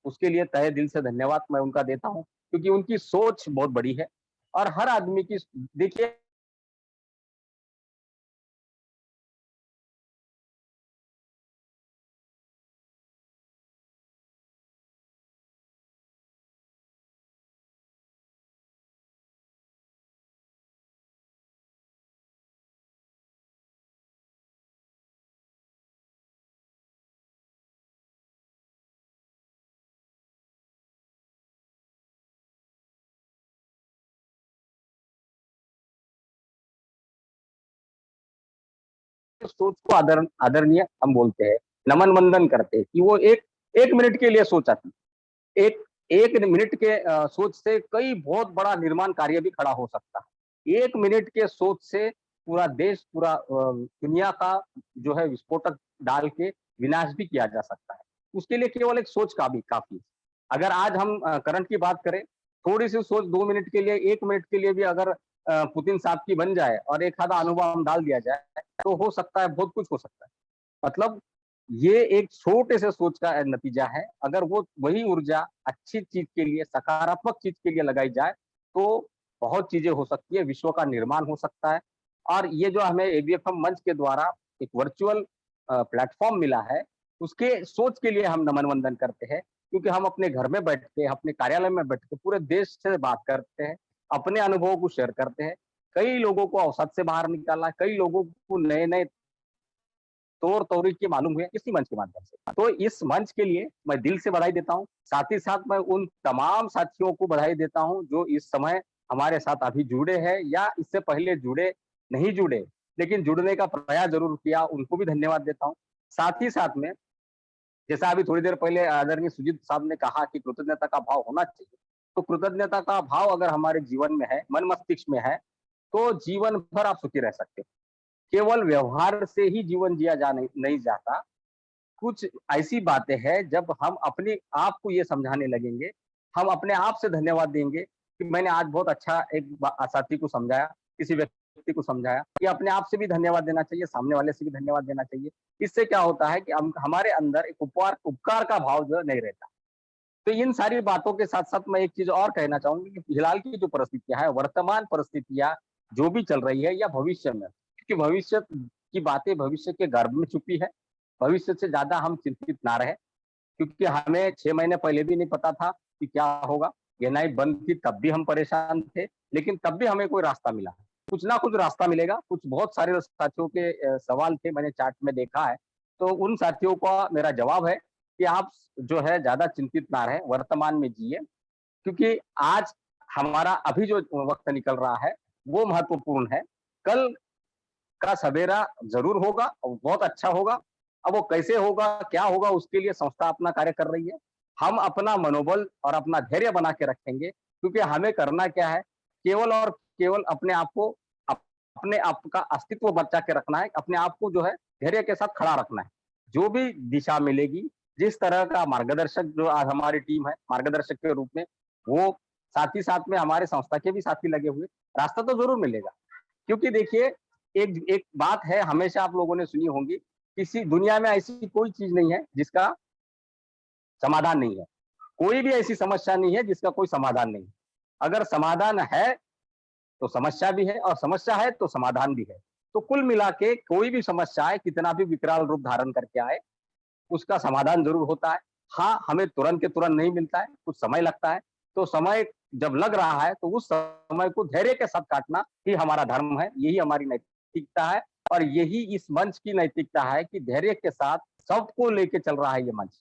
उसके लिए तहे दिल से धन्यवाद मैं उनका देता हूँ, क्योंकि उनकी सोच बहुत बड़ी है और हर आदमी की देखिए सोच को आदरणीय हम बोलते हैं, नमन वंदन करते हैं कि वो एक मिनट के लिए सोच आती है। एक मिनट के सोच से कई बहुत बड़ा निर्माण कार्य भी खड़ा हो सकता है। 1 मिनट के सोच से पूरा देश, पूरा दुनिया का जो है विस्फोटक डाल के विनाश भी किया जा सकता है। उसके लिए केवल एक सोच का भी काफ़ी है। अगर आज हम करंट की बात करें, थोड़ी-सी सोच 2 मिनट के लिए, 1 मिनट के लिए भी अगर पुतिन साहब की बन जाए और एक आधा अणुबॉम्ब हम डाल दिया जाए, तो हो सकता है बहुत कुछ हो सकता है। मतलब ये एक छोटे से सोच का नतीजा है। अगर वो वही ऊर्जा अच्छी चीज़ के लिए, सकारात्मक चीज़ के लिए लगाई जाए, तो बहुत चीज़ें हो सकती है, विश्व का निर्माण हो सकता है। और ये जो हमें एबीएफएम मंच के द्वारा एक वर्चुअल प्लेटफ़ॉर्म मिला है, उसके सोच के लिए हम नमन वंदन करते हैं, क्योंकि हम अपने घर में बैठ के, अपने कार्यालय में बैठ के पूरे देश से बात करते हैं, अपने अनुभवों को शेयर करते हैं। कई लोगों को अवसाद से बाहर निकाला, कई लोगों को नए-नए तौर तरीके मालूम हुए इसी मंच के माध्यम से। तो इस मंच के लिए मैं दिल से बधाई देता हूँ। साथ ही साथ मैं उन तमाम साथियों को बधाई देता हूँ जो इस समय हमारे साथ अभी जुड़े हैं या इससे पहले नहीं जुड़े, लेकिन जुड़ने का प्रयास ज़रूर किया, उनको भी धन्यवाद देता हूँ। साथ ही साथ में जैसा अभी थोड़ी देर पहले आदरणीय सुजीत साहब ने कहा कि कृतज्ञता का भाव होना चाहिए। तो कृतज्ञता का भाव अगर हमारे जीवन में है, मन मस्तिष्क में है, तो जीवन भर आप सुखी रह सकते हो। केवल व्यवहार से ही जीवन जिया जा नहीं जाता। कुछ ऐसी बातें हैं जब हम अपने आप को ये समझाने लगेंगे, हम अपने आप से धन्यवाद देंगे कि मैंने आज बहुत अच्छा एक साथी को समझाया, किसी व्यक्ति को समझाया। ये अपने आप से भी धन्यवाद देना चाहिए, सामने वाले से भी धन्यवाद देना चाहिए। इससे क्या होता है कि हमारे अंदर एक उपकार का भाव जो है नहीं रहता। तो इन सारी बातों के साथ-साथ मैं एक चीज़ और कहना चाहूँगी कि फिलहाल की जो परिस्थितियाँ हैं, वर्तमान परिस्थितियाँ जो भी चल रही है या भविष्य में, क्योंकि भविष्य की बातें भविष्य के गर्भ में छुपी है। भविष्य से ज़्यादा हम चिंतित ना रहें। क्योंकि हमें 6 महीने पहले भी नहीं पता था कि क्या होगा। एनआई बंद थी तब भी हम परेशान थे, लेकिन तब भी हमें कोई रास्ता मिला। कुछ ना कुछ रास्ता मिलेगा। कुछ बहुत सारे साथियों के सवाल थे, मैंने चार्ट में देखा है। तो उन साथियों का मेरा जवाब है कि आप जो है ज्यादा चिंतित ना रहें, वर्तमान में जिए, क्योंकि आज हमारा अभी जो वक्त निकल रहा है वो महत्वपूर्ण है। कल का सवेरा जरूर होगा और बहुत अच्छा होगा। अब वो कैसे होगा, क्या होगा, उसके लिए संस्था अपना कार्य कर रही है। हम अपना मनोबल और अपना धैर्य बना के रखेंगे, क्योंकि हमें करना क्या है, केवल और केवल अपने आप को, अपने आप का अस्तित्व बचा के रखना है, अपने आप को जो है धैर्य के साथ खड़ा रखना है। जो भी दिशा मिलेगी, जिस तरह का मार्गदर्शक जो आज हमारी टीम है मार्गदर्शक के रूप में, वो साथ ही साथ में हमारे संस्था के भी साथी लगे हुए, रास्ता तो जरूर मिलेगा। क्योंकि देखिए, एक एक बात है हमेशा आप लोगों ने सुनी होगी, किसी दुनिया में ऐसी कोई चीज नहीं है जिसका समाधान नहीं है। कोई भी ऐसी समस्या नहीं है जिसका कोई समाधान नहीं है। अगर समाधान है तो समस्या भी है, और समस्या है तो समाधान भी है। तो कुल मिला के कोई भी समस्या है, कितना भी विकराल रूप धारण करके आए, उसका समाधान जरूर होता है। हाँ, हमें तुरंत के तुरंत नहीं मिलता है, कुछ समय लगता है। तो समय जब लग रहा है तो उस समय को धैर्य के साथ काटना ही हमारा धर्म है, यही हमारी नैतिकता है, और यही इस मंच की नैतिकता है कि धैर्य के साथ सबको लेके चल रहा है ये मंच।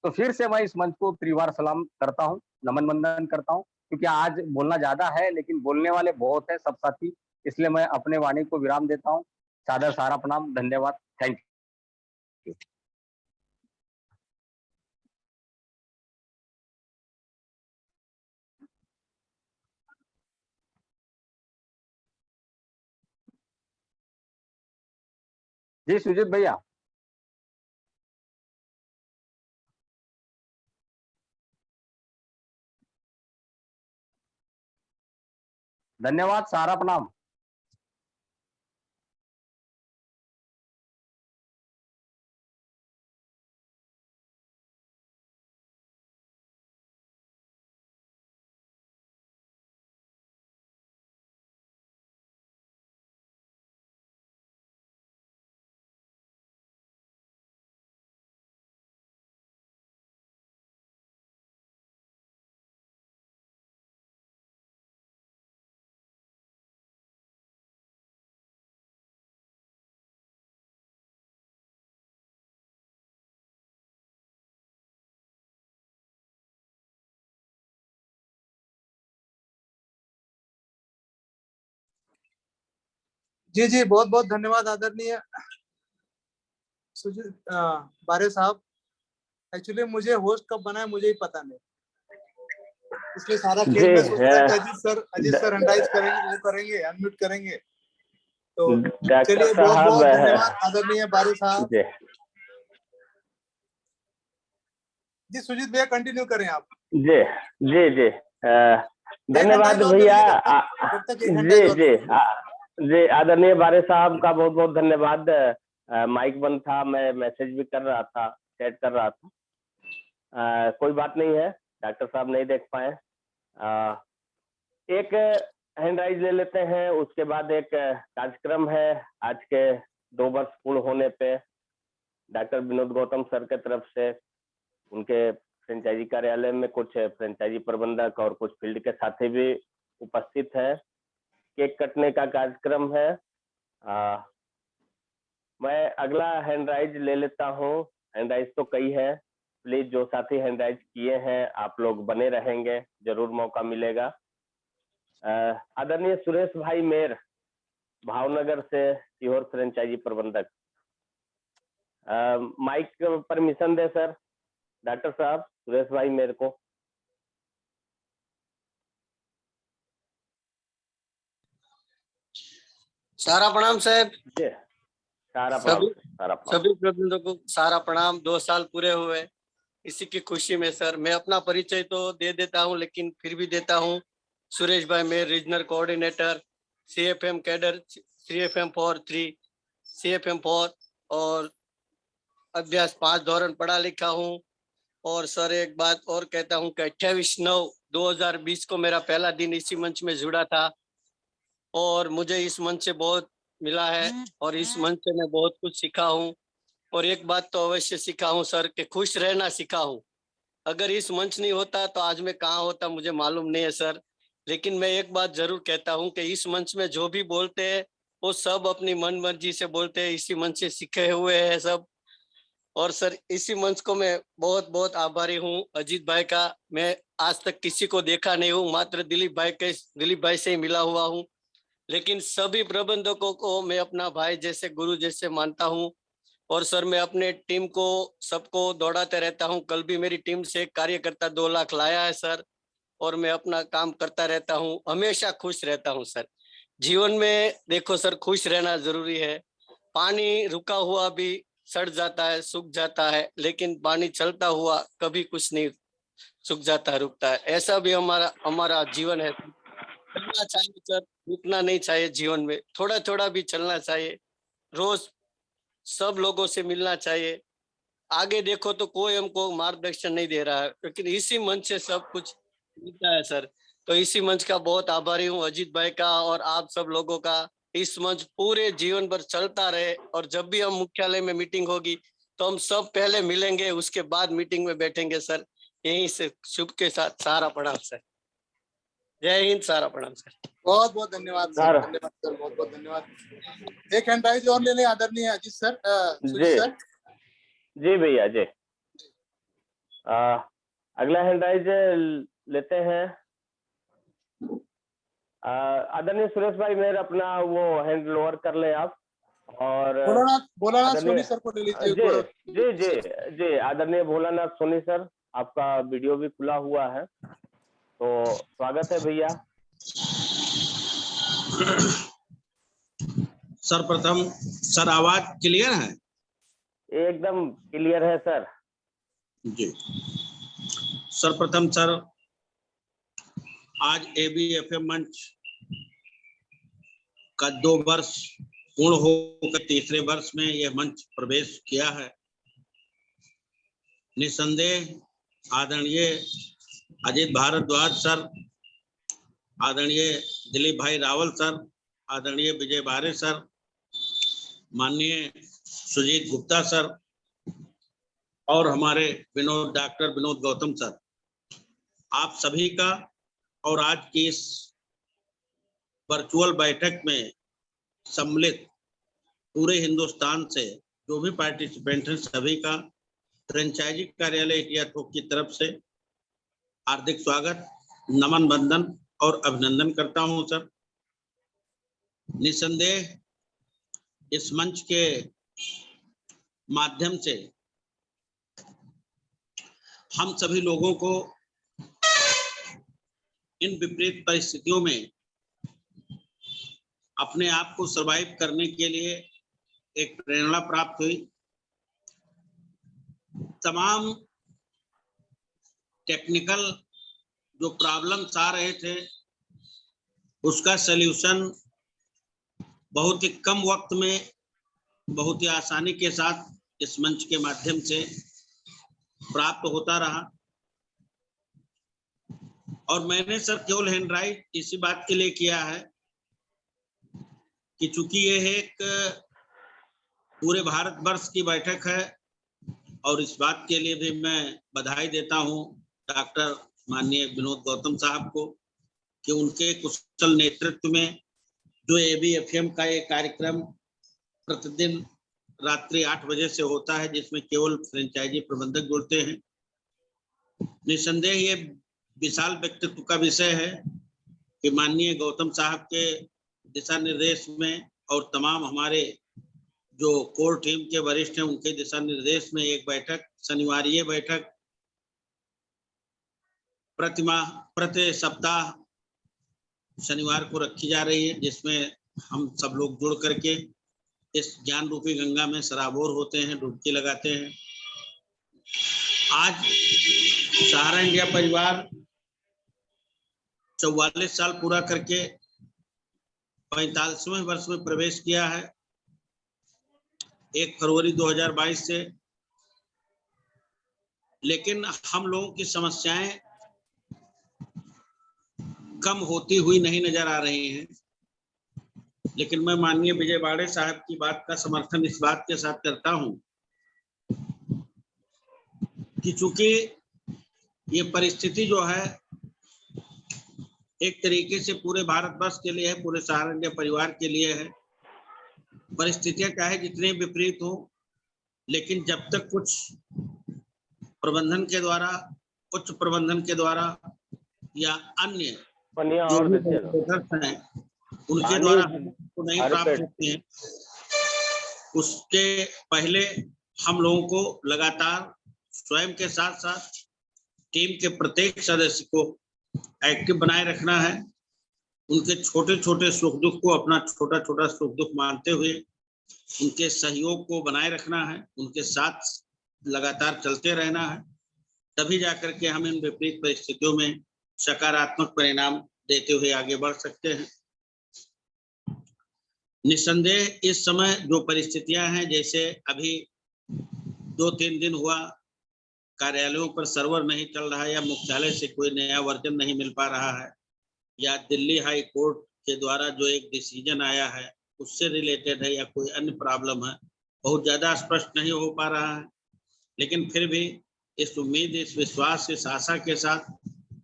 तो फिर से मैं इस मंच को त्रिवार सलाम करता हूँ, नमन वंदन करता हूँ, क्योंकि आज बोलना ज्यादा है लेकिन बोलने वाले बहुत है सब साथी, इसलिए मैं अपने वाणी को विराम देता हूँ। सादर सारा प्रणाम, धन्यवाद, थैंक यू। जी सुजीत भैया। धन्यवाद, सारा प्रणाम। जी जी, बहुत बहुत धन्यवाद आदरणीय सुजीत बारे साहब। एक्चुअली मुझे होस्ट कब बना है मुझे ही पता नहीं, इसलिए सारा खेल में सोच रहा था अजीत सर हैंडराइज करेंगे, वो करेंगे, अनम्यूट करेंगे। तो चलिए, बहुत बहुत धन्यवाद आदरणीय बारे साहब। जी सुजीत भैया, कंटिन्यू करें आप। जी जी जी, धन्यवाद भैया। जी जी जी, आदरणीय बारे साहब का बहुत बहुत धन्यवाद। माइक बंद था, मैं मैसेज भी कर रहा था, चैट कर रहा था। कोई बात नहीं है, डॉक्टर साहब नहीं देख पाए। एक हैंड राइज ले लेते हैं, उसके बाद एक कार्यक्रम है आज के 2 वर्ष पूर्ण होने पे डॉक्टर विनोद गौतम सर के तरफ से उनके फ्रेंचाइजी कार्यालय में कुछ फ्रेंचाइजी प्रबंधक और कुछ फील्ड के साथी भी उपस्थित है। केक कटने का कार्यक्रम है। मैं अगला हैंड राइज ले लेता हूँ। हैंड राइज तो कई है, प्लीज जो साथी हैंड राइज किए हैं आप लोग बने रहेंगे, जरूर मौका मिलेगा। आदरणीय सुरेश भाई मेर, भावनगर से सीहोर फ्रेंचाइजी प्रबंधक। माइक परमिशन दे सर डॉक्टर साहब, सुरेश भाई मेरे को। सारा प्रणाम साहब। सारा प्रणाम, सभी प्रतिनिधियों को सारा प्रणाम। 2 साल पूरे हुए, इसी की खुशी में सर मैं अपना परिचय तो दे देता हूं, लेकिन फिर भी देता हूं। सुरेश भाई मेरे regional coordinator, CFM cadre 3FM4 CFM4, और अभ्यास 5 धोरण पढ़ा लिखा हूं। और सर एक बात और कहता हूं कि 28/9/2020 को मेरा पहला दिन इसी मंच में जुड़ा था, और मुझे इस मंच से बहुत मिला है, और इस मंच से मैं बहुत कुछ सीखा हूं। और एक बात तो अवश्य सीखा हूँ सर कि खुश रहना सीखा हूँ। अगर इस मंच नहीं होता तो आज मैं कहाँ होता मुझे मालूम नहीं है सर। लेकिन मैं एक बात जरूर कहता हूँ कि इस मंच में जो भी बोलते हैं वो सब अपनी मन मर्जी से बोलते हैं, इसी मंच से सीखे हुए हैं सब। और सर इसी मंच को मैं बहुत बहुत आभारी हूँ अजीत भाई का। मैं आज तक किसी को देखा नहीं हूँ, मात्र दिलीप भाई से ही मिला हुआ हूँ। लेकिन सभी प्रबंधकों को मैं अपना भाई जैसे, गुरु जैसे मानता हूँ। और सर मैं अपने टीम को सबको दौड़ाते रहता हूँ। कल भी मेरी टीम से एक कार्यकर्ता 2 लाख लाया है सर। और मैं अपना काम करता रहता हूँ, हमेशा खुश रहता हूँ सर। जीवन में देखो सर, खुश रहना जरूरी है। पानी रुका हुआ भी सड़ जाता है, सूख जाता है, लेकिन पानी चलता हुआ कभी कुछ नहीं सूख जाता, रुकता है। ऐसा भी हमारा जीवन है। चलना चाहिए सर, रुकना नहीं चाहिए। जीवन में थोड़ा थोड़ा भी चलना चाहिए। रोज सब लोगों से मिलना चाहिए। आगे देखो तो कोई हमको मार्गदर्शन नहीं दे रहा है, लेकिन इसी मंच से सब कुछ मिलता है सर। तो इसी मंच का बहुत आभारी हूँ अजीत भाई का और आप सब लोगों का। इस मंच पूरे जीवन भर चलता रहे और जब भी हम मुख्यालय में मीटिंग होगी तो हम सब पहले मिलेंगे, उसके बाद मीटिंग में बैठेंगे सर। यहीं से शुभ के साथ सारा प्रणाम सर। जय हिंद, सारा प्रणाम सर। बहुत बहुत धन्यवाद सर, धन्यवाद सर, बहुत बहुत धन्यवाद। एक हैंड राइज और ले लें आदरणीय अजीत सर, सुजीत जी सर। जी भैया जी। अगला हैंड राइज लेते हैं। आदरणीय सुरेश भाई मेरे अपना वो हैंड लोअर कर ले आप। और भोलानाथ सोनी सर को ले लीजिए। जी जी जी आदरणीय भोलानाथ सोनी सर, आपका वीडियो भी खुला हुआ है, तो स्वागत है भैया। सर्वप्रथम सर आवाज क्लियर है? एकदम क्लियर है सर जी। सर्वप्रथम सर आज ABFM मंच का 2 वर्ष पूर्ण होकर तीसरे वर्ष में यह मंच प्रवेश किया है। निसंदेह आदरणीय अजीत भारद्वाज सर, आदरणीय दिलीप भाई रावल सर, आदरणीय विजय बारे सर, माननीय सुजीत गुप्ता सर और हमारे डॉक्टर विनोद गौतम सर, आप सभी का और आज की इस वर्चुअल बैठक में सम्मिलित पूरे हिंदुस्तान से जो भी पार्टिसिपेंट हैं सभी का फ्रेंचाइजी कार्यालय इंडिया थोक की तरफ से हार्दिक स्वागत, नमन, वंदन और अभिनंदन करता हूं सर। निसंदेह इस मंच के माध्यम से हम सभी लोगों को इन विपरीत परिस्थितियों में अपने आप को सर्वाइव करने के लिए एक प्रेरणा प्राप्त हुई। तमाम टेक्निकल जो प्रॉब्लम्स आ रहे थे उसका सलूशन बहुत ही कम वक्त में बहुत ही आसानी के साथ इस मंच के माध्यम से प्राप्त होता रहा। और मैंने सर केवल हैंड राइज इसी बात के लिए किया है कि चूंकि ये एक पूरे भारतवर्ष की बैठक है और इस बात के लिए भी मैं बधाई देता हूं डॉक्टर माननीय विनोद गौतम साहब को कि उनके कुशल नेतृत्व में जो ABFM का ये कार्यक्रम प्रतिदिन रात्रि 8 बजे से होता है जिसमें केवल फ्रेंचाइजी प्रबंधक जुड़ते हैं। निसंदेह ये विशाल व्यक्तित्व का विषय है कि माननीय गौतम साहब के दिशा निर्देश में और तमाम हमारे जो कोर टीम के वरिष्ठ हैं उनके दिशा निर्देश में एक बैठक, शनिवारीय बैठक प्रति सप्ताह शनिवार को रखी जा रही है, जिसमें हम सब लोग जुड़ करके इस ज्ञान रूपी गंगा में सराबोर होते हैं, डुबकी लगाते हैं। आज सहारा इंडिया परिवार 44 साल पूरा करके 45वें वर्ष में प्रवेश किया है 1 फरवरी 2022 से। लेकिन हम लोगों की समस्याएं कम होती हुई नहीं नजर आ रही हैं। लेकिन मैं माननीय विजय बाड़े साहब की बात का समर्थन इस बात के साथ करता हूं कि चूंकि ये परिस्थिति जो है एक तरीके से पूरे भारतवर्ष के लिए है, पूरे सहारनपुर परिवार के लिए है। परिस्थितियां चाहे जितने विपरीत हो, लेकिन जब तक कुछ प्रबंधन के द्वारा, उच्च प्रबंधन के द्वारा या अन्य जो भी हैं उनके द्वारा हमको नहीं प्राप्त होती है, उसके पहले हम लोगों को लगातार स्वयं के साथ साथ टीम के प्रत्येक सदस्य को एक्टिव बनाए रखना है। उनके छोटे छोटे सुख दुख को अपना छोटा छोटा सुख दुख मानते हुए उनके सहयोग को बनाए रखना है, उनके साथ लगातार चलते रहना है। तभी जाकर के हम इन विपरीत परिस्थितियों में सकारात्मक परिणाम देते हुए आगे बढ़ सकते हैं। निस्संदेह इस समय जो परिस्थितियां हैं, जैसे अभी 2-3 दिन हुआ कार्यालयों पर सर्वर नहीं चल रहा है, या मुख्यालय से कोई नया वर्जन नहीं मिल पा रहा है, या दिल्ली हाई कोर्ट के द्वारा जो एक डिसीजन आया है उससे रिलेटेड है, या कोई अन्य प्रॉब्लम है, बहुत ज़्यादा स्पष्ट नहीं हो पा रहा है। लेकिन फिर भी इस उम्मीद, इस विश्वास, इस आशा के साथ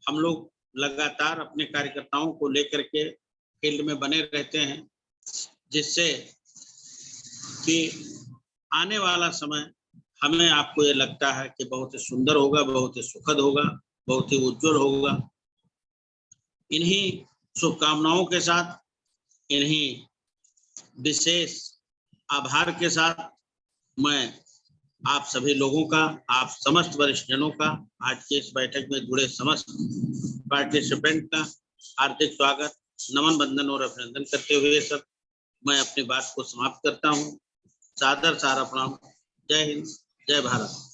हम लोग लगातार अपने कार्यकर्ताओं को लेकर के फील्ड में बने रहते हैं, जिससे कि आने वाला समय हमें, आपको ये लगता है कि बहुत ही सुंदर होगा, बहुत ही सुखद होगा, बहुत ही उज्जवल होगा। इन्हीं शुभकामनाओं के साथ, इन्हीं विशेष आभार के साथ मैं आप सभी लोगों का, आप समस्त वरिष्ठ जनों का, आज की इस बैठक में जुड़े समस्त पार्टिसिपेंट का हार्दिक स्वागत, नमन, वंदन और अभिनंदन करते हुए सर मैं अपनी बात को समाप्त करता हूँ। सादर सारा प्रणाम। जय हिंद, जय भारत।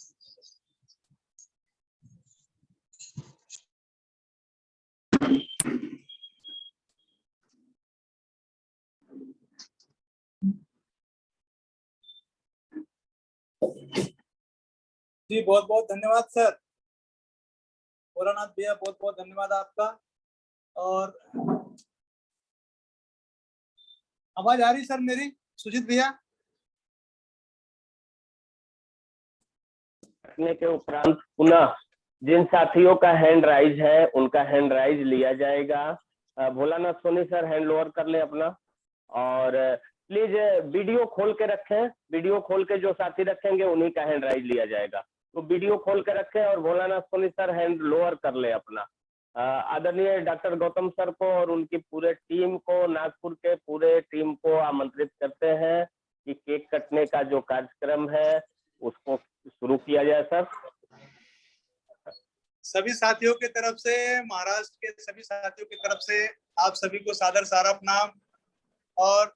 जी बहुत बहुत धन्यवाद सर। भोलानाथ भैया बहुत बहुत धन्यवाद आपका। और आवाज आ रही सर मेरी? सुजीत भैया के उपरांत पुनः जिन साथियों का हैंड राइज है उनका हैंड राइज लिया जाएगा। Bholanath Soni sir hand lower कर ले अपना, और प्लीज वीडियो खोल के रखें। वीडियो खोल के जो साथी रखेंगे उन्हीं का हैंड राइज लिया जाएगा, तो वीडियो खोल के रखें। और Bholanath Soni sir hand lower कर ले अपना। आदरणीय डॉक्टर गौतम सर को और उनकी पूरे टीम को, नागपुर के पूरे टीम को आमंत्रित करते हैं कि केक कटने का जो कार्यक्रम है उसको शुरू किया जाए सर। सभी साथियों की तरफ से, महाराष्ट्र के सभी साथियों की तरफ से आप सभी को सादर सारा प्रणाम। और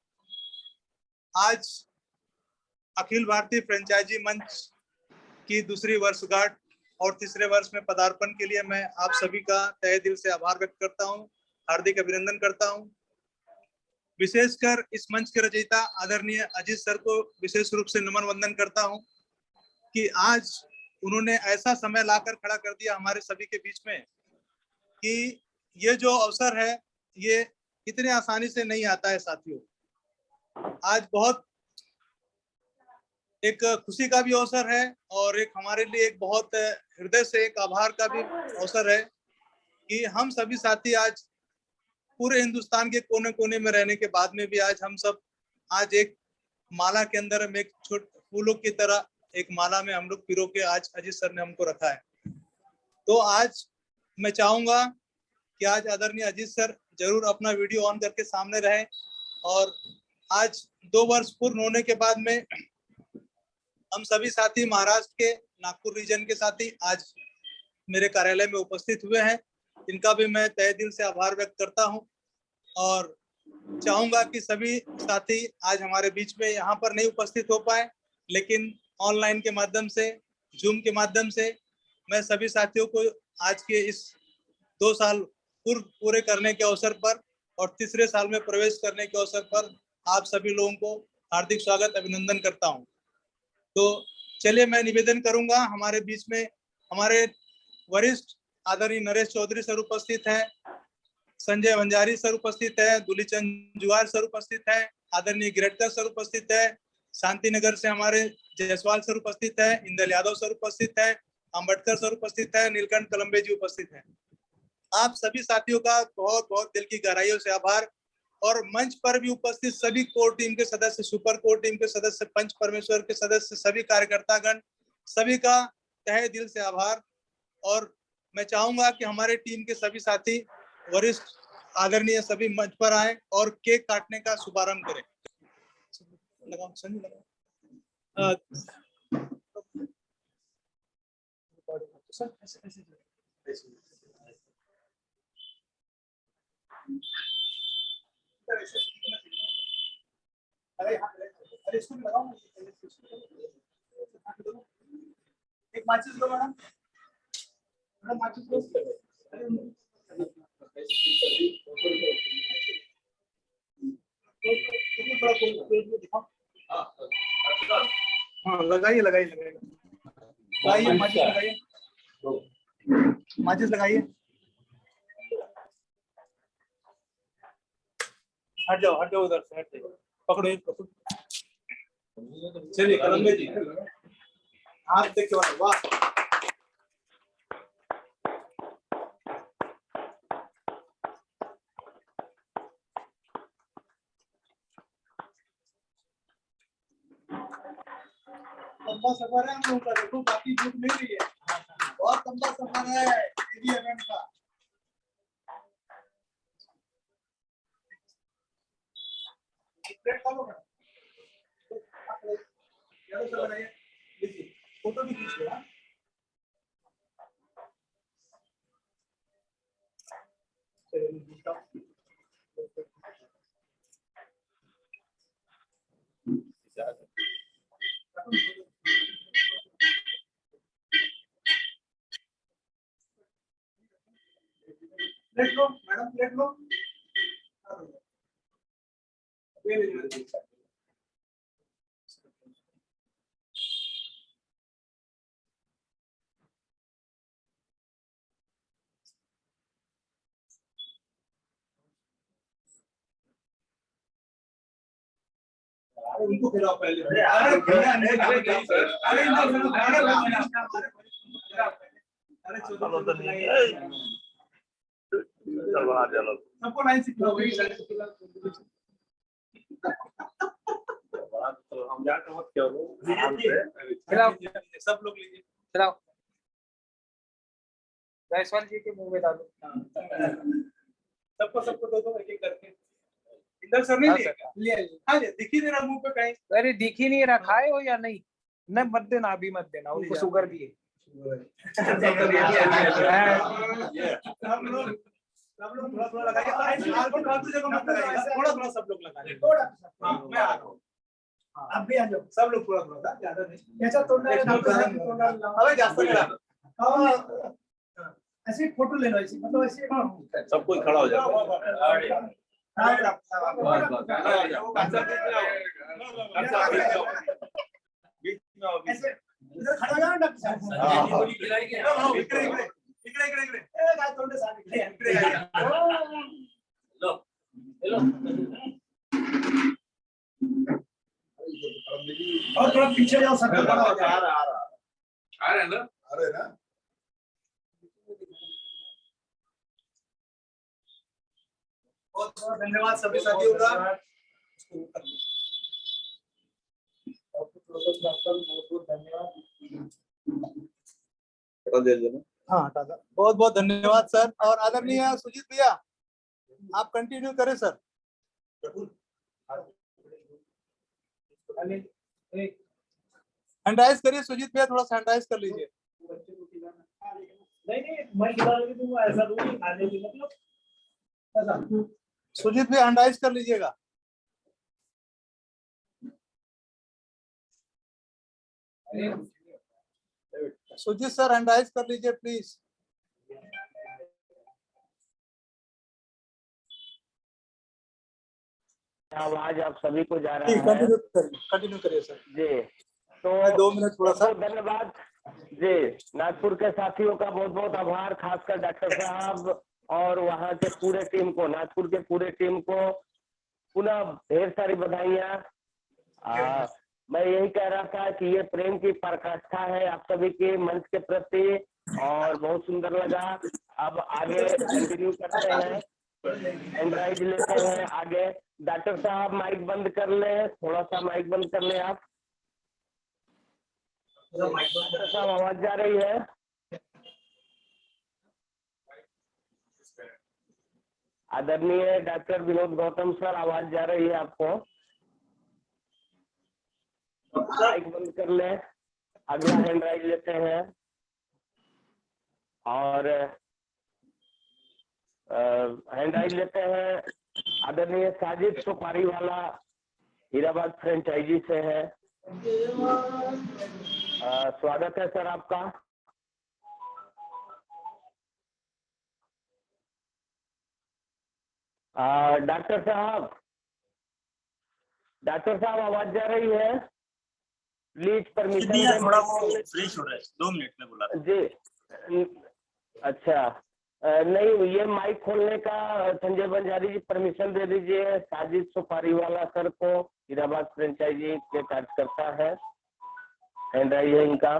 आज अखिल भारतीय फ्रेंचाइजी मंच की दूसरी वर्षगांठ और तीसरे वर्ष में पदार्पण के लिए मैं आप सभी का तहे दिल से आभार व्यक्त करता हूं, हार्दिक अभिनंदन करता हूं। विशेषकर इस मंच के रचयिता आदरणीय अजीत सर को विशेष रूप से नमन वंदन करता हूं कि आज उन्होंने ऐसा समय लाकर खड़ा कर दिया हमारे सभी के बीच में कि ये जो अवसर है ये इतने आसानी से नहीं आता है साथियों। आज बहुत एक खुशी का भी अवसर है और एक हमारे लिए एक बहुत हृदय से एक आभार का भी अवसर है कि हम सभी साथी आज पूरे हिंदुस्तान के कोने कोने में रहने के बाद में भी आज हम सब आज एक माला के अंदर में एक छोटे फूलों की तरह एक माला में हम लोग पिरो के आज अजीत सर ने हमको रखा है। तो आज मैं चाहूंगा कि आज आदरणीय अजीत सर जरूर अपना वीडियो ऑन करके सामने रहे। और आज 2 वर्ष पूर्ण होने के बाद में हम सभी साथी महाराष्ट्र के नागपुर रीजन के साथी आज मेरे कार्यालय में उपस्थित हुए हैं, इनका भी मैं तहे दिल से आभार व्यक्त करता हूं। और चाहूंगा कि सभी साथी आज हमारे बीच में यहाँ पर नहीं उपस्थित हो पाए, लेकिन ऑनलाइन के माध्यम से, जूम के माध्यम से मैं सभी साथियों को आज के इस 2 साल पूरे करने के अवसर पर और तीसरे साल में प्रवेश करने के अवसर पर आप सभी लोगों को हार्दिक स्वागत, अभिनंदन करता हूं। तो चलिए मैं निवेदन करूंगा, हमारे बीच में हमारे वरिष्ठ आदरणीय नरेश चौधरी सर उपस्थित हैं, संजय वंजारी सर उपस्थित है, दुलीचंद जुआर सर उपस्थित है, आदरणीय गिरटकर सर उपस्थित है, शांति नगर से हमारे जायसवाल सर उपस्थित है, इंदल यादव सर उपस्थित है, अम्बेडकर सर उपस्थित है, नीलकंठ कलम्बे जी उपस्थित हैं। आप सभी साथियों का बहुत बहुत दिल की गहराइयों से आभार। और मंच पर भी उपस्थित सभी कोर टीम के सदस्य, सुपर कोर टीम के सदस्य, पंच परमेश्वर के सदस्य, सभी कार्यकर्तागण, सभी का तहे दिल से आभार। और मैं चाहूंगा कि हमारे टीम के सभी साथी वरिष्ठ आदरणीय सभी मंच पर आए और केक काटने का शुभारंभ करें। लगाओ संजू, लगाओ। अरे इसको भी लगाओ, एक माचिस लो मैडम, माचिस लो। हाँ लगाइए लगाइए लगाइए लगाइए, माचिस लगाइए, माचिस लगाइए। हट जाओ उधर से, हट जाओ, पकड़ो पकड़ो। चलिए कलम्बे जी, हाथ देख के वाह। लंबा सफर है हम लोगों का, देखो बाकी ग्रुप नहीं रही है, बहुत लंबा सफर है एबीएफएम का। फोटो भी खींच लेना। प्लेट लो मैडम, प्लेट लो। उनको खिलाओ पहले। सबको लाइन से खिलाओ। हम जाकर मत खिलाओ, सब लोग लीजिए, खिलाओ। जायसवाल जी के मुंह में डालो, सबको दो एक एक करके। इंदर सर नहीं लिया, हाँ दिख ही नहीं रहा मुंह पे कहीं। अरे दिख ही नहीं रहा, खाए हो या नहीं? न मत देना, अभी मत देना, उनको शुगर भी है। सब लोग थोड़ा लगाइए, थोड़ा सब लोग लगाइए। मैं आ रहा हूँ, आप भी आ जाओ, सब लोग थोड़ा ज्यादा नहीं। ऐसा तोड़ना ऐसे फोटो ले लो, ऐसे मतलब ऐसे सब कोई खड़ा हो जाए। इधर खड़ा हो जाओ डॉक्टर साहब। और थोड़ा पीछे जाओ, सब आ रहे ना। बहुत बहुत धन्यवाद सभी साथियों का। हाँ बहुत बहुत धन्यवाद सर। और आदरणीय सुजीत भैया, आप कंटिन्यू करें सर। हैंडराइज करिए सुजीत भैया, थोड़ा सा हैंडराइज कर लीजिए। नहीं मैं खिला दूंगा, ऐसा दूंगी खाने की मतलब। सुजीत भैया हैंडराइज कर लीजिएगा। सुजीत सर हैंडराइज कर लीजिए प्लीज। आवाज आप सभी को जा रहा है। कंटिन्यू करिए सर जी। तो 2 मिनट थोड़ा सा धन्यवाद जी। नागपुर के साथियों का बहुत बहुत आभार, खासकर डॉक्टर साहब और वहाँ के पूरे टीम को, नागपुर के पूरे टीम को पुनः ढेर सारी बधाइयाँ। मैं यही कह रहा था कि ये प्रेम की पराकाष्ठा है आप सभी के मंच के प्रति और बहुत सुंदर लगा। अब आगे कंटिन्यू करते हैं, हैंड लेते हैं आगे। डॉक्टर साहब माइक बंद कर ले, थोड़ा सा माइक बंद कर ले आप। डॉक्टर साहब आवाज जा रही है? आदरणीय डॉक्टर विनोद गौतम सर, आवाज जा रही है आपको? माइक बंद कर ले। अगला हैंड राइज लेते हैं और हैंड राइज लेते हैं आदरणीय साजिद सुपारी वाला, हीराबाद फ्रेंचाइजी से है। स्वागत है सर आपका। डॉक्टर साहब आवाज जा रही है? प्लीज परमिशन थोड़ा वो फ्रेश हो रहा है, 2 मिनट में बुला जी। अच्छा, नहीं ये माइक खोलने का संजय बंजारी जी परमिशन दे दीजिए। साजिद सुपारी वाला सर को, हीराबाद फ्रेंचाइजी के कार्यकर्ता है, हैंड राइज है इनका।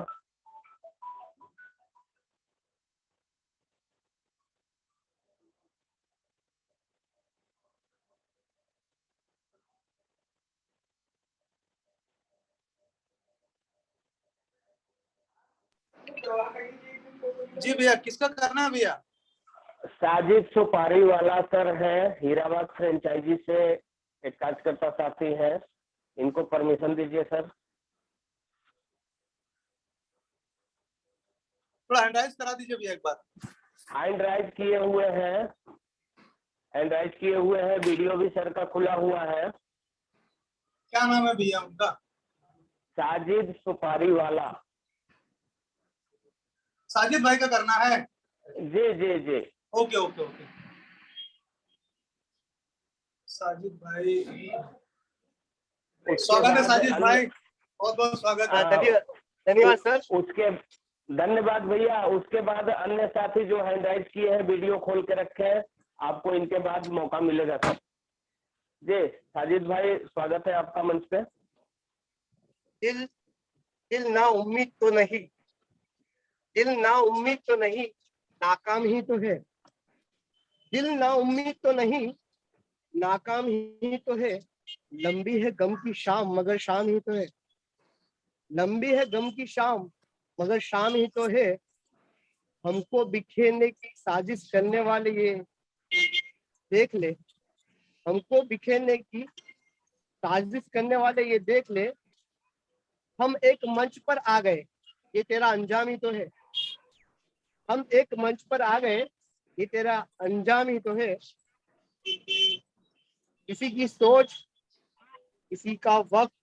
जी भैया, किसका करना है भैया? साजिद सुपारी वाला सर है, हीराबाद फ्रेंचाइजी से एक कार्यकर्ता साथी है, इनको परमिशन दीजिए सर। थोड़ा हैंड राइज करा दीजिए भैया एक बार। हैंड राइज किए हुए हैं, हैंड राइज किए हुए हैं, वीडियो भी सर का खुला हुआ है। क्या नाम है भैया उनका? साजिद सुपारी वाला। साजिद भाई का करना है? जी जी जी। Okay okay okay. साजिद भाई, स्वागत है साजिद भाई, बहुत बहुत स्वागत है। धन्यवाद सर। उसके धन्यवाद भैया। उसके बाद अन्य साथी जो हैंड राइज किए हैं वीडियो खोल के रखे हैं, आपको इनके बाद मौका मिलेगा सर। जी साजिद भाई, स्वागत है आपका मंच पे। दिल ना उम्मीद तो नहीं, दिल ना उम्मीद तो नहीं, नाकाम ही तो है। दिल ना उम्मीद तो नहीं, नाकाम ही तो है। लंबी है गम की शाम मगर शाम ही तो है। लंबी है गम की शाम मगर शाम ही तो है। हमको बिखेरने की साजिश करने वाले ये देख ले, हमको बिखेरने की साजिश करने वाले ये देख ले। हम एक मंच पर आ गए, ये तेरा अंजाम ही तो है। हम एक मंच पर आ गए, ये तेरा अंजाम ही तो है। किसी की सोच, किसी का वक्त,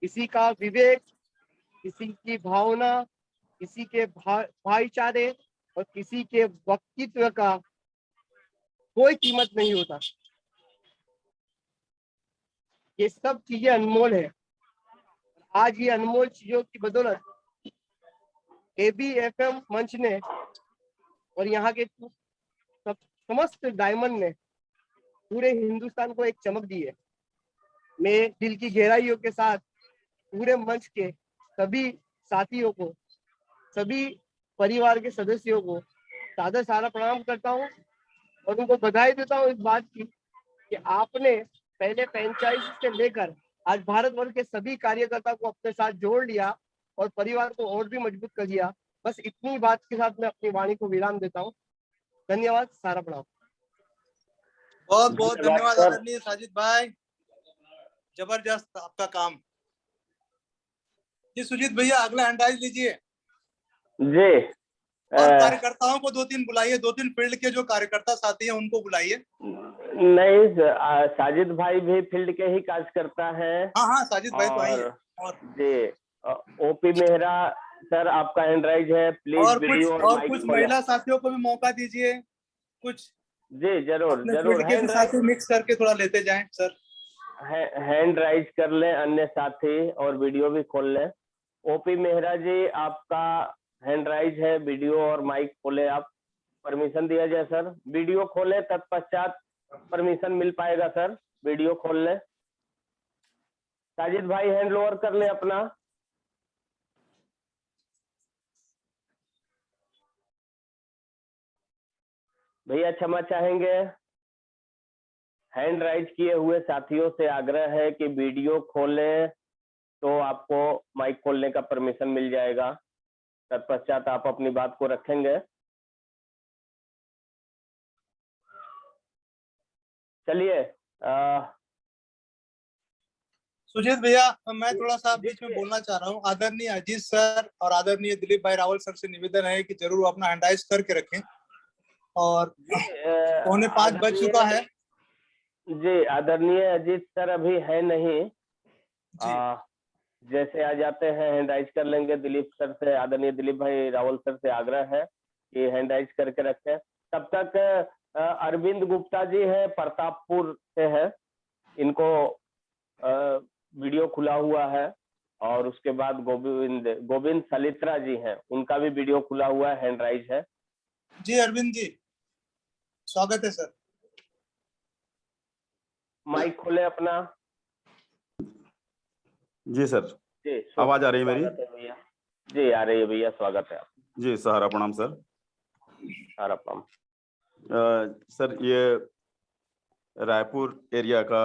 किसी का विवेक, किसी की भावना, किसी के भाईचारे और किसी के व्यक्तित्व का कोई कीमत नहीं होता। ये सब चीजें अनमोल है। आज ये अनमोल चीजों की बदौलत ABFM मंच ने और यहाँ के समस्त डायमंड ने पूरे हिंदुस्तान को एक चमक दी है। मैं दिल की गहराइयों के साथ पूरे मंच के सभी साथियों को, सभी परिवार के सदस्यों को सादर सारा प्रणाम करता हूँ और उनको बधाई देता हूँ इस बात की कि आपने पहले फ्रेंचाइज से लेकर आज भारतवर्ष के सभी कार्यकर्ता को अपने साथ जोड़ लिया और परिवार को और भी मजबूत कर दिया। बस इतनी बात के साथ मैं अपनी वाणी को विराम देता हूँ। धन्यवाद, सारा प्रणाम। बहुत बहुत धन्यवाद आदरणीय साजिद भाई, जबरदस्त आपका काम। जी सुजीत भैया, अगला हैंड राइज लीजिए जी। और कार्यकर्ताओं को 2-3 बुलाइए, 2-3 फील्ड के जो कार्यकर्ता साथी हैं उनको बुलाइए। नहीं, साजिद भाई भी फील्ड के ही कार्यकर्ता है। हाँ साजिद भाई तो आई है। और जी ओपी मेहरा सर, आपका हैंड राइज है, प्लीज और वीडियो और कुछ महिला साथियों को भी मौका दीजिए। कुछ जी जरूर जरूर, हैंड साथी मिक्स करके थोड़ा लेते जाएं सर। हैंड राइज कर ले अन्य साथी और वीडियो भी खोल ले। ओपी मेहरा जी, आपका हैंड राइज है, वीडियो और माइक खोले आप, परमिशन दिया जाए सर। वीडियो खोले तत्पश्चात परमिशन मिल पाएगा सर, वीडियो खोल ले। साजिद भाई हैंड ओवर कर ले अपना। भैया क्षमा चाहेंगे, हैंड राइज किए हुए साथियों से आग्रह है कि वीडियो खोलें तो आपको माइक खोलने का परमिशन मिल जाएगा, तत्पश्चात आप अपनी बात को रखेंगे। चलिए सुजीत भैया, मैं थोड़ा सा बीच में बोलना चाह रहा हूँ। आदरणीय अजीत सर और आदरणीय दिलीप भाई रावल सर से निवेदन है कि जरूर अपना हैंड राइज करके रखें, और 4:45 बज चुका है। जी, आदरणीय अजीत सर अभी है नहीं, जैसे आ जाते हैं हैंड राइज कर लेंगे। दिलीप सर से, आदरणीय दिलीप भाई रावल सर से आग्रह है कि हैंड राइज करके रखें। तब तक अरविंद गुप्ता जी है, प्रतापपुर से है, इनको वीडियो खुला हुआ है, और उसके बाद गोविंद सलित्रा जी हैं, उनका भी वीडियो खुला हुआ है, हैंड राइज है। जी अरविंद जी, स्वागत है सर। माइक खोले अपना। जी सर, जी, आवाज आ रही है मेरी? भैया जी आ रही है भैया, स्वागत है आप। जी सहारा प्रणाम सर। सहारा प्रणाम। सर, ये रायपुर एरिया का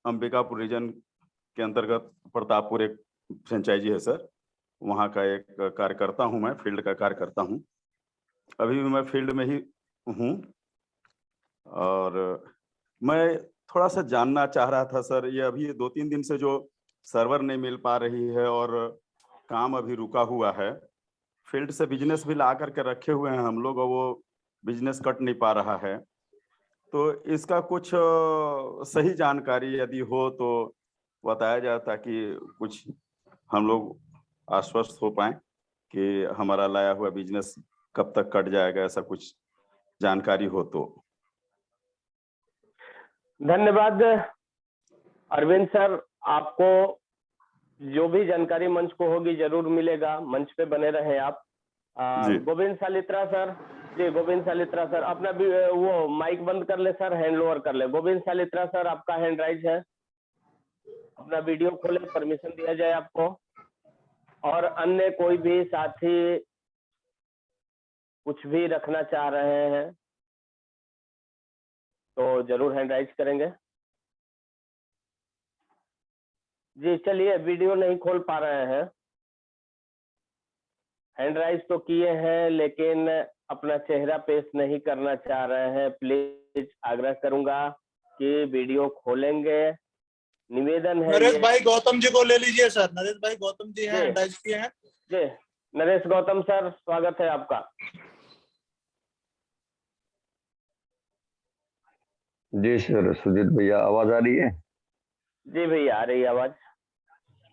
अंबिकापुर रीजन के अंतर्गत प्रतापपुर एक फ्रेंचाइजी है सर, वहाँ का एक कार्यकर्ता हूँ मैं, फील्ड का कार्यकर्ता हूँ। अभी भी मैं फील्ड में ही हूँ, और मैं थोड़ा सा जानना चाह रहा था सर, ये अभी 2-3 दिन से जो सर्वर नहीं मिल पा रही है और काम अभी रुका हुआ है, फील्ड से बिजनेस भी ला करके रखे हुए हैं हम लोग, और वो बिजनेस कट नहीं पा रहा है। तो इसका कुछ सही जानकारी यदि हो तो बताया जाए, ताकि कुछ हम लोग आश्वस्त हो पाए कि हमारा लाया हुआ बिजनेस कब तक कट जाएगा, ऐसा कुछ जानकारी हो तो। धन्यवाद अरविंद सर, आपको जो भी जानकारी मंच को होगी जरूर मिलेगा, मंच पे बने रहे आप। गोविंद सालित्रा सर, जी गोविंद सालित्रा सर, अपना भी वो माइक बंद कर ले सर, हैंड ओवर कर ले। गोविंद सालित्रा सर, आपका हैंड राइज है, अपना वीडियो खोले, परमिशन दिया जाए आपको। और अन्य कोई भी साथी कुछ भी रखना चाह रहे हैं तो जरूर हैंड राइज करेंगे। जी चलिए, वीडियो नहीं खोल पा रहे हैं, हैंड राइज तो किए हैं लेकिन अपना चेहरा पेश नहीं करना चाह रहे हैं। प्लीज आग्रह करूंगा कि वीडियो खोलेंगे, निवेदन है। नरेश भाई गौतम जी को ले लीजिए सर, नरेश भाई गौतम जी हैं, हैंड राइज किए हैं। जी नरेश गौतम सर, स्वागत है आपका। जी सर, सुजीत भैया आवाज आ रही है? जी भैया आ रही है आवाज।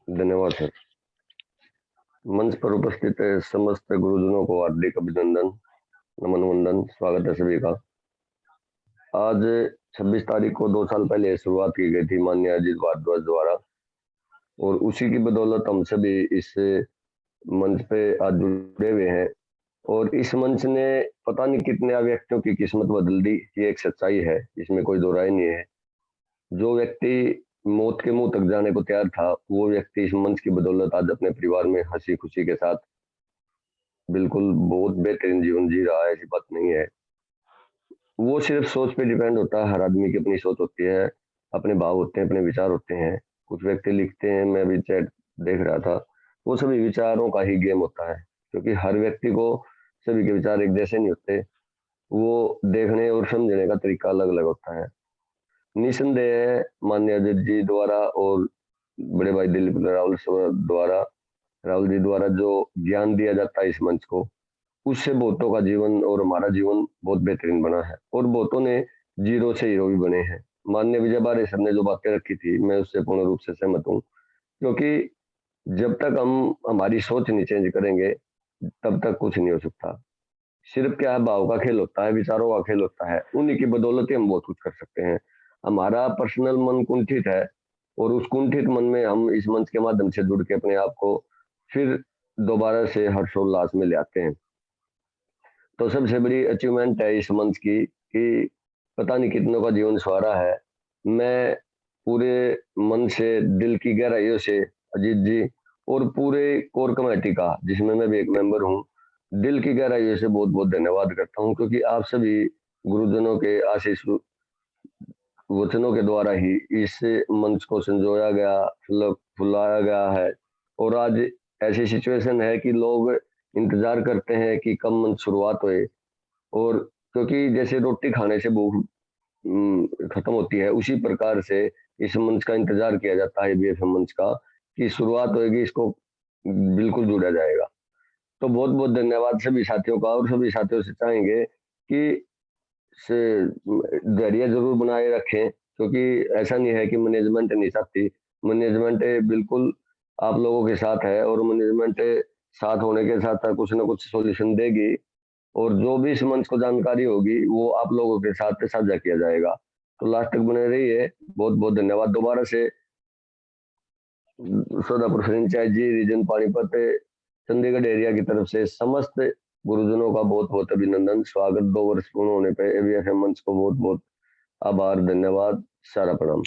धन्यवाद सर। मंच पर उपस्थित समस्त गुरुजनों को हार्दिक अभिनंदन, नमन वंदन, स्वागत है सभी का। आज 26 तारीख को 2 साल पहले शुरुआत की गई थी माननीय अजीत भारद्वाज द्वारा, और उसी की बदौलत हम सभी इस मंच पे आज जुड़े हुए हैं। और इस मंच ने पता नहीं कितने व्यक्तियों की किस्मत बदल दी, ये एक सच्चाई है, इसमें कोई दो राय नहीं है। जो व्यक्ति मौत के मुंह तक जाने को तैयार था, वो व्यक्ति इस मंच की बदौलत आज अपने परिवार में हंसी खुशी के साथ बिल्कुल बहुत बेहतरीन जीवन जी रहा है, ऐसी बात नहीं है। वो सिर्फ सोच पे डिपेंड होता है, हर आदमी की अपनी सोच होती है, अपने भाव होते हैं, अपने विचार होते हैं। कुछ व्यक्ति लिखते हैं, मैं भी चैट देख रहा था, वो सभी विचारों का ही गेम होता है, क्योंकि हर व्यक्ति को सभी के विचार एक जैसे नहीं होते, वो देखने और समझने का तरीका अलग अलग होता है। निसंदेह माननीय अजीत जी द्वारा और बड़े भाई दिलीप राहुल जी द्वारा जो ज्ञान दिया जाता है इस मंच को, उससे बहुतों का जीवन और हमारा जीवन बहुत बेहतरीन बना है, और बहुतों ने जीरो से हीरो भी बने हैं। माननीय विजय बारे सर ने जो बातें रखी थी, मैं उससे पूर्ण रूप से सहमत हूँ, क्योंकि जब तक हम हमारी सोच नहीं चेंज करेंगे तब तक कुछ नहीं हो सकता। सिर्फ क्या है, भाव का खेल होता है, विचारों का खेल होता है, उन्हीं की बदौलत ही हम बहुत कुछ कर सकते हैं। हमारा पर्सनल मन कुंठित है, और उस कुंठित मन में हम इस मंच के माध्यम से जुड़ के अपने आप को फिर दोबारा से हर्षोल्लास में ले आते हैं। तो सबसे बड़ी अचीवमेंट है इस मंच की कि पता नहीं कितनों का जीवन सवारा है। मैं पूरे मन से, दिल की गहराइयों से अजीत जी और पूरे कोर कमेटी का, जिसमें मैं भी एक मेंबर हूँ, दिल की गहराइयों से बहुत बहुत धन्यवाद करता हूँ, क्योंकि आप सभी गुरुजनों के आशीष वचनों के द्वारा ही इस मंच को संजोया गया, फुलाया गया है। और आज ऐसी सिचुएशन है कि लोग इंतजार करते हैं कि कब मंच शुरुआत होए, और क्योंकि जैसे रोटी खाने से भूख खत्म होती है, उसी प्रकार से इस मंच का इंतजार किया जाता है, बीएफएम मंच का, कि शुरुआत होएगी, इसको बिल्कुल जुड़ा जाएगा। तो बहुत बहुत धन्यवाद सभी साथियों का, और सभी साथियों से चाहेंगे कि से धैर्य जरूर बनाए रखें, क्योंकि ऐसा नहीं है कि मैनेजमेंट नहीं चाहती, मैनेजमेंट बिल्कुल आप लोगों के साथ है, और मैनेजमेंट साथ होने के साथ कुछ ना कुछ सॉल्यूशन देगी, और जो भी इस मंच को जानकारी होगी वो आप लोगों के साथ साझा किया जाएगा। तो लास्ट तक बने रहिए। बहुत बहुत धन्यवाद दोबारा से सौदापुर फ्रेंचाइज जी रीजन पानीपत चंडीगढ़ एरिया की तरफ से समस्त गुरुजनों का बहुत बहुत अभिनंदन, स्वागत 2 वर्ष पूर्ण होने पे एबीएफएम मंच को बहुत बहुत आभार, धन्यवाद, सारा प्रणाम।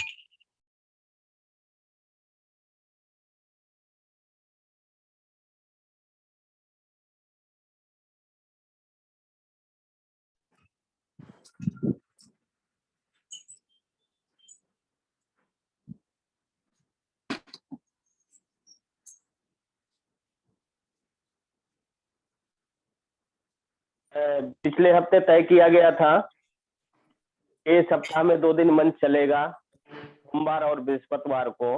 पिछले हफ्ते तय किया गया था, इस सप्ताह में 2 दिन मंच चलेगा, सोमवार और बृहस्पतिवार को,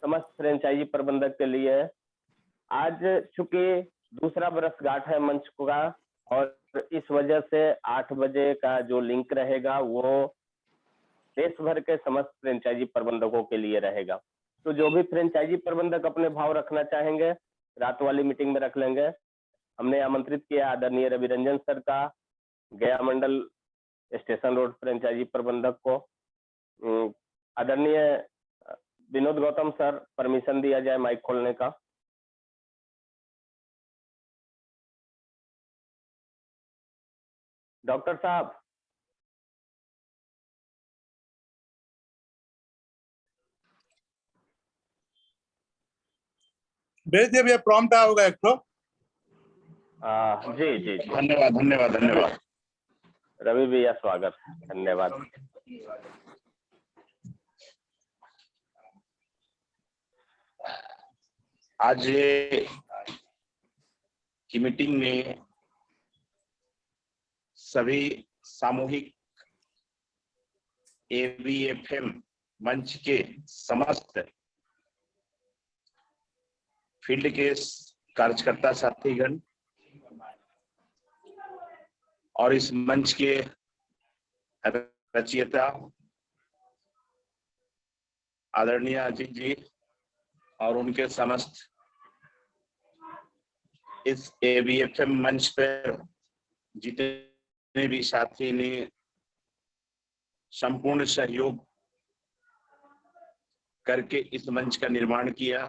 समस्त फ्रेंचाइजी प्रबंधक के लिए। आज चूंकि दूसरा वर्षगांठ है मंच का, और इस वजह से 8 बजे का जो लिंक रहेगा वो देश भर के समस्त फ्रेंचाइजी प्रबंधकों के लिए रहेगा। तो जो भी फ्रेंचाइजी प्रबंधक अपने भाव रखना चाहेंगे, रात वाली मीटिंग में रख लेंगे। हमने आमंत्रित किया आदरणीय रवि रंजन सर का, गया मंडल स्टेशन रोड फ्रेंचाइजी प्रबंधक को। आदरणीय विनोद गौतम सर, परमिशन दिया जाए माइक खोलने का। डॉक्टर साहब, भेज दिए भैया, प्रॉम्प्ट आया होगा एक तो। जी जी, धन्यवाद धन्यवाद धन्यवाद। रवि भैया स्वागत, धन्यवाद। आज की मीटिंग में सभी सामूहिक एबीएफएम मंच के समस्त फील्ड के कार्यकर्ता साथीगण और इस मंच के रचयिता आदरणीय अजीत जी और उनके समस्त इस एबीएफएम मंच पर जितने भी साथी ने संपूर्ण सहयोग करके इस मंच का निर्माण किया,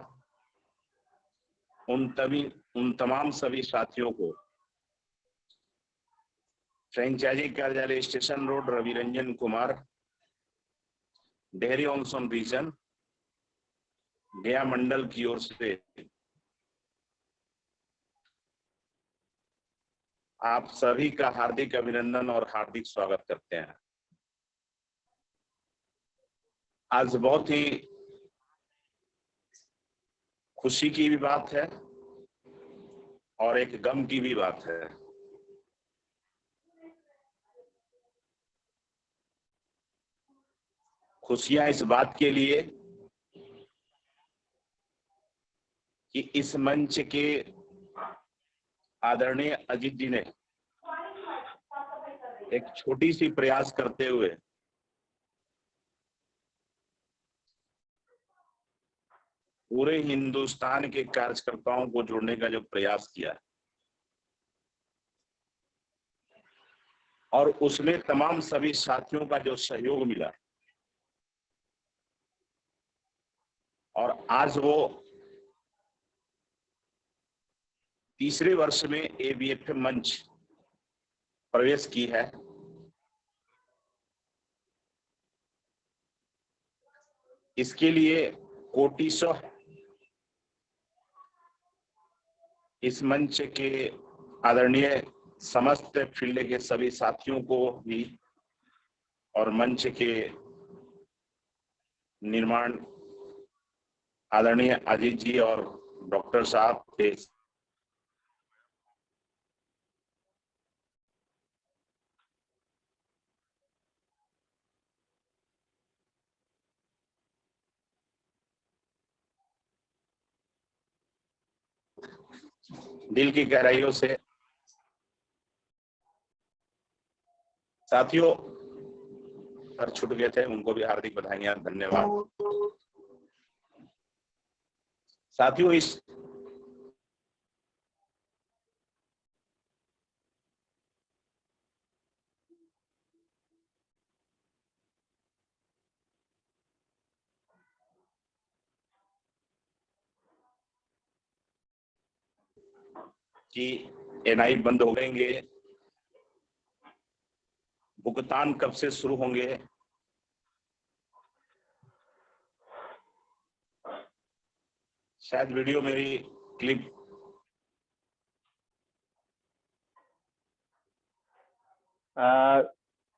उन तमाम सभी साथियों को फ्रेंचाइजी कार्यालय station road Ravi Ranjan Kumar, dairy on Son region, Gaya मंडल की ओर से आप सभी का हार्दिक अभिनंदन और हार्दिक स्वागत करते हैं। आज बहुत ही खुशी की भी बात है और एक गम की भी बात है। खुशियां इस बात के लिए कि इस मंच के आदरणीय अजीत जी ने एक छोटी सी प्रयास करते हुए पूरे हिंदुस्तान के कार्यकर्ताओं को जोड़ने का जो प्रयास किया और उसमें तमाम सभी साथियों का जो सहयोग मिला, और आज वो तीसरे वर्ष में एबीएफएम मंच प्रवेश की है। इसके लिए कोटिशः इस मंच के आदरणीय समस्त फील्ड के सभी साथियों को भी और मंच के निर्माण आदरणीय अजीत जी और डॉक्टर साहब के दिल की गहराइयों से साथियों घर छूट गए थे, उनको भी हार्दिक बधाइयां, धन्यवाद। साथियों इस कि एनआई बंद हो गएंगे, भुगतान कब से शुरू होंगे, शायद वीडियो मेरी क्लिप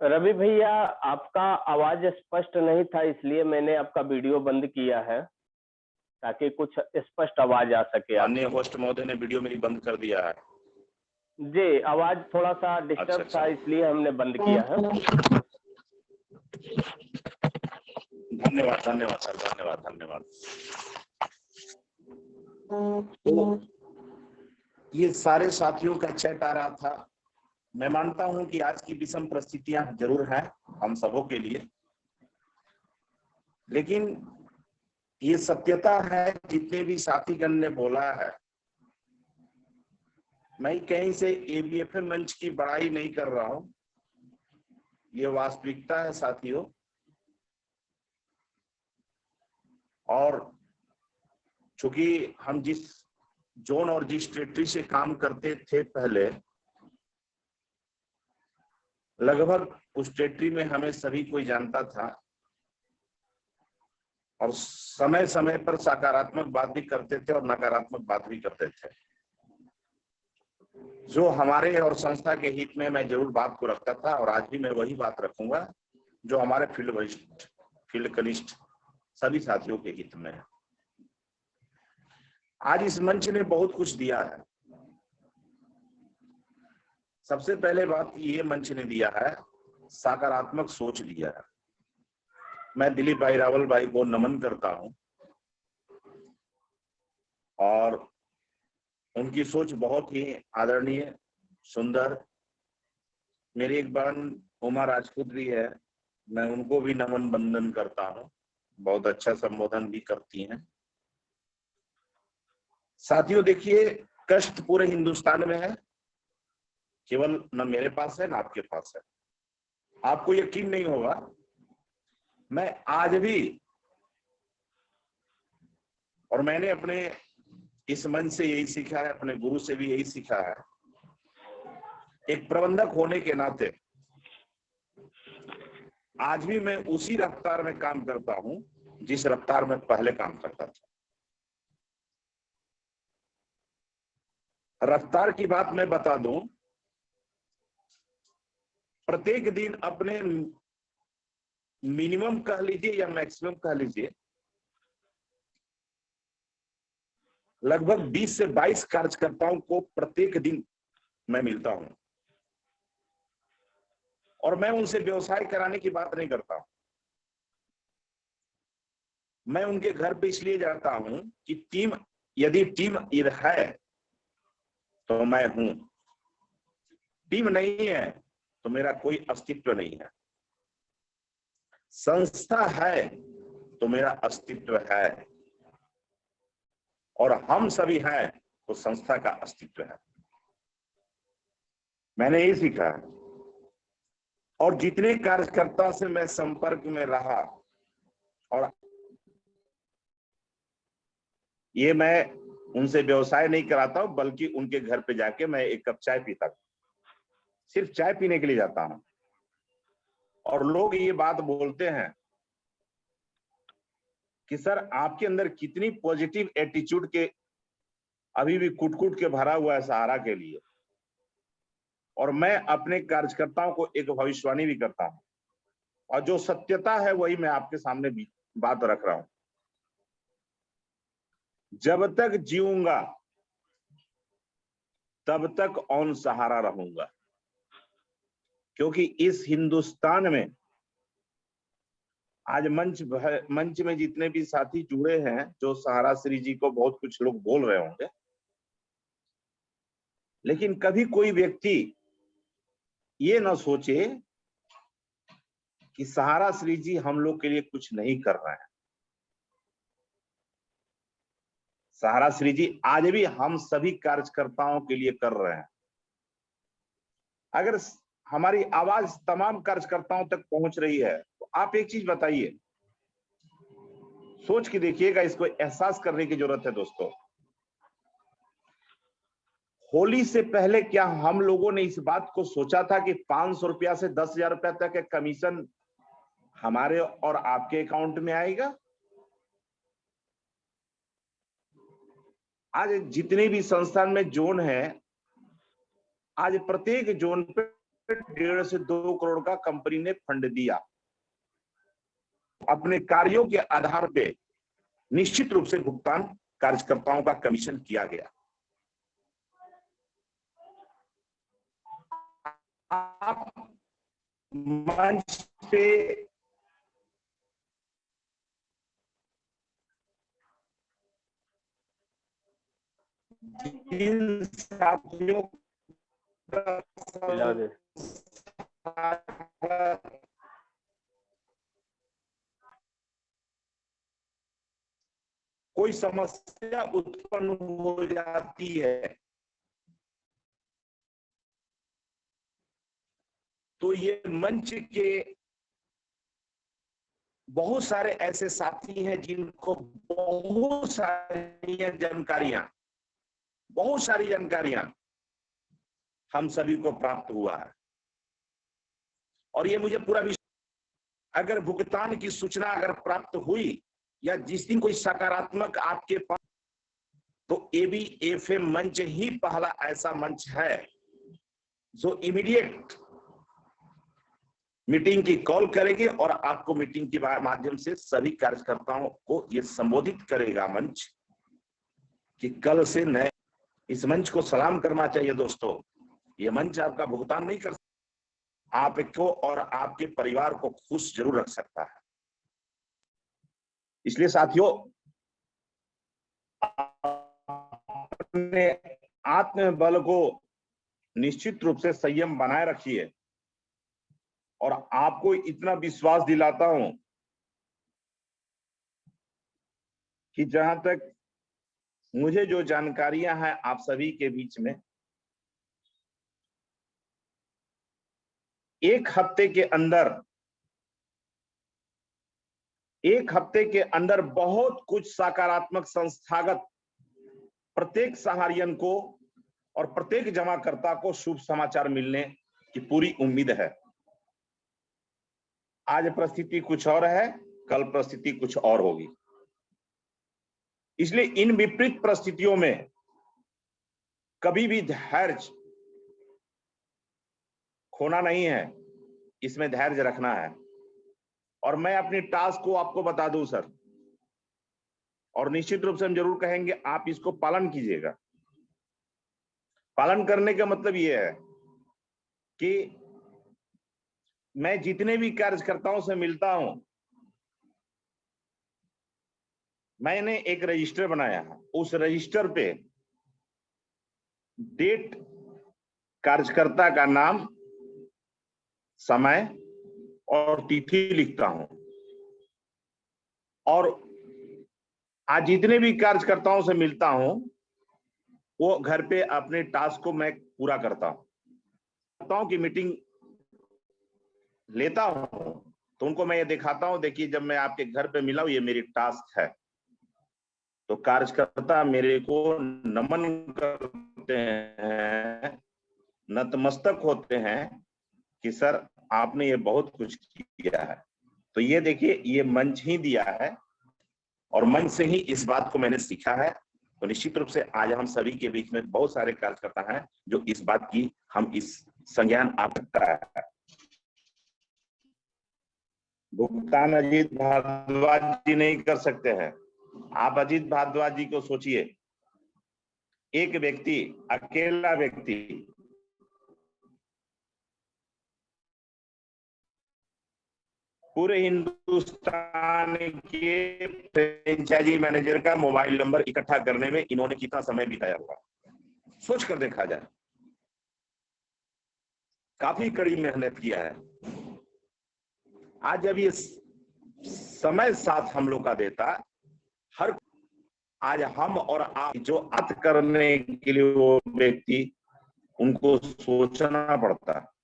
रवि भैया आपका आवाज स्पष्ट नहीं था, इसलिए मैंने आपका वीडियो बंद किया है ताकि कुछ स्पष्ट आवाज आ सके। अन्य होस्ट महोदय ने वीडियो मेरी बंद कर दिया है जी, आवाज थोड़ा सा डिस्टर्ब था, इसलिए हमने बंद किया है। धन्यवाद धन्यवाद सर, धन्यवाद धन्यवाद। तो ये सारे साथियों का चैट आ रहा था। मैं मानता हूं कि आज की विषम परिस्थितियां जरूर हैं हम सबों के लिए, लेकिन ये सत्यता है जितने भी साथीगण ने बोला है। मैं कहीं से एबीएफएम मंच की बड़ाई नहीं कर रहा हूं, ये वास्तविकता है साथियों। और चूंकि हम जिस जोन और जिस टेरिटरी से काम करते थे पहले, लगभग उस टेरिटरी में हमें सभी कोई जानता था और समय समय पर सकारात्मक बात भी करते थे और नकारात्मक बात भी करते थे। जो हमारे और संस्था के हित में मैं जरूर बात को रखता था और आज भी मैं वही बात रखूंगा जो हमारे फील्ड वरिष्ठ, फील्ड कनिष्ठ सभी साथियों के हित में है। आज इस मंच ने बहुत कुछ दिया है। सबसे पहले बात ये मंच ने दिया है, सकारात्मक सोच दिया है। मैं दिलीप भाई रावल भाई को नमन करता हूं और उनकी सोच बहुत ही आदरणीय, सुंदर। मेरी एक बहन उमा राजपूत भी है, मैं उनको भी नमन बंदन करता हूं, बहुत अच्छा संबोधन भी करती हैं। साथियों देखिए, कष्ट पूरे हिंदुस्तान में है, केवल न मेरे पास है न आपके पास है। आपको यकीन नहीं होगा, मैं आज भी, और मैंने अपने इस मंच से यही सीखा है, अपने गुरु से भी यही सीखा है, एक प्रबंधक होने के नाते आज भी मैं उसी रफ्तार में काम करता हूं जिस रफ्तार में पहले काम करता था। रफ्तार की बात मैं बता दूं, प्रत्येक दिन अपने मिनिमम कह लीजिए या मैक्सिमम कह लीजिए, लगभग 20 से 22 कार्यकर्ताओं को प्रत्येक दिन मैं मिलता हूं और मैं उनसे व्यवसाय कराने की बात नहीं करता। मैं उनके घर पे इसलिए जाता हूं कि टीम, यदि टीम है तो मैं हूं, टीम नहीं है तो मेरा कोई अस्तित्व नहीं है। संस्था है तो मेरा अस्तित्व है और हम सभी हैं तो संस्था का अस्तित्व है। मैंने यही सीखा है और जितने कार्यकर्ता से मैं संपर्क में रहा, और ये मैं उनसे व्यवसाय नहीं कराता हूं, बल्कि उनके घर पे जाके मैं एक कप चाय पीता हूं, सिर्फ चाय पीने के लिए जाता हूं। और लोग ये बात बोलते हैं कि सर आपके अंदर कितनी पॉजिटिव एटीट्यूड के अभी भी कुट के भरा हुआ है सहारा के लिए। और मैं अपने कार्यकर्ताओं को एक भविष्यवाणी भी करता हूं, और जो सत्यता है वही मैं आपके सामने भी बात रख रहा हूं। जब तक जीऊंगा तब तक ऑन सहारा रहूंगा, क्योंकि इस हिंदुस्तान में आज मंच में जितने भी साथी जुड़े हैं, जो सहारा श्री जी को बहुत कुछ लोग बोल रहे होंगे, लेकिन कभी कोई व्यक्ति ये ना सोचे कि सहारा श्री जी हम लोग के लिए कुछ नहीं कर रहे हैं। सहारा श्री जी आज भी हम सभी कार्यकर्ताओं के लिए कर रहे हैं। अगर हमारी आवाज तमाम कार्यकर्ताओं तक पहुंच रही है तो आप एक चीज बताइए, सोच के देखिएगा, इसको एहसास करने की जरूरत है दोस्तों। होली से पहले क्या हम लोगों ने इस बात को सोचा था कि 500 रुपया से 10,000 रुपया तक का कमीशन हमारे और आपके अकाउंट में आएगा? आज जितने भी संस्थान में जोन है, आज प्रत्येक जोन पे 1.5 से 2 करोड़ का कंपनी ने फंड दिया। अपने कार्यों के आधार पे निश्चित रूप से भुगतान कार्यकर्ताओं का कमीशन किया गया। आप मंच पे जिन साथियों का कोई समस्या उत्पन्न हो जाती है तो ये मंच के बहुत सारे ऐसे साथी हैं जिनको बहुत सारी जानकारियां हम सभी को प्राप्त हुआ है। और ये मुझे पूरा विश्वास, अगर भुगतान की सूचना अगर प्राप्त हुई या जिस दिन कोई सकारात्मक आपके पास, तो ABFM मंच ही पहला ऐसा मंच है जो इमीडिएट मीटिंग की कॉल करेगी और आपको मीटिंग के माध्यम से सभी कार्यकर्ताओं को ये संबोधित करेगा मंच कि कल से नए। इस मंच को सलाम करना चाहिए दोस्तों। ये मंच आपका भुगतान नहीं कर सकता, आपको और आपके परिवार को खुश जरूर रख सकता है। इसलिए साथियों, अपने आत्मबल को निश्चित रूप से संयम बनाए रखिए। और आपको इतना विश्वास दिलाता हूं कि जहां तक मुझे जो जानकारियां हैं आप सभी के बीच में, एक हफ्ते के अंदर बहुत कुछ सकारात्मक संस्थागत प्रत्येक सहारियन को और प्रत्येक जमाकर्ता को शुभ समाचार मिलने की पूरी उम्मीद है। आज परिस्थिति कुछ और है, कल परिस्थिति कुछ और होगी। इसलिए इन विपरीत परिस्थितियों में कभी भी धैर्य खोना नहीं है, इसमें धैर्य रखना है। और मैं अपनी टास्क को आपको बता दूं सर, और निश्चित रूप से हम जरूर कहेंगे आप इसको पालन कीजिएगा। पालन करने का मतलब यह है कि मैं जितने भी कार्यकर्ताओं से मिलता हूं, मैंने एक रजिस्टर बनाया है। उस रजिस्टर पे डेट, कार्यकर्ता का नाम, समय और तिथि लिखता हूं। और आज जितने भी कार्यकर्ताओं से मिलता हूं वो घर पे अपने टास्क को मैं पूरा करता हूं। की मीटिंग लेता हूं तो उनको मैं ये दिखाता हूं, देखिए जब मैं आपके घर पे मिला हूं ये मेरी टास्क है। तो कार्यकर्ता मेरे को नमन करते हैं, नतमस्तक होते हैं कि सर आपने ये बहुत कुछ किया है। तो ये देखिए, ये मंच ही दिया है और मंच से ही इस बात को मैंने सीखा है। तो निश्चित रूप से आज हम सभी के बीच में बहुत सारे कार्यकर्ता हैं जो इस बात की हम इस संज्ञान आपका है। भुगतान अजीत भारद्वाज जी नहीं कर सकते हैं। आप अजीत भारद्वाज जी को सोचिए, एक व्यक्ति, अकेला व्यक्ति पूरे हिंदुस्तान के फ्रेंचाइजी मैनेजर का मोबाइल नंबर इकट्ठा करने में इन्होंने कितना समय बिताया होगा, सोच कर देखा जाए। काफी कड़ी मेहनत किया है। आज जब ये समय साथ हम लोग का देता, हर आज हम और आप जो अत करने के लिए वो व्यक्ति, उनको सोचना पड़ता।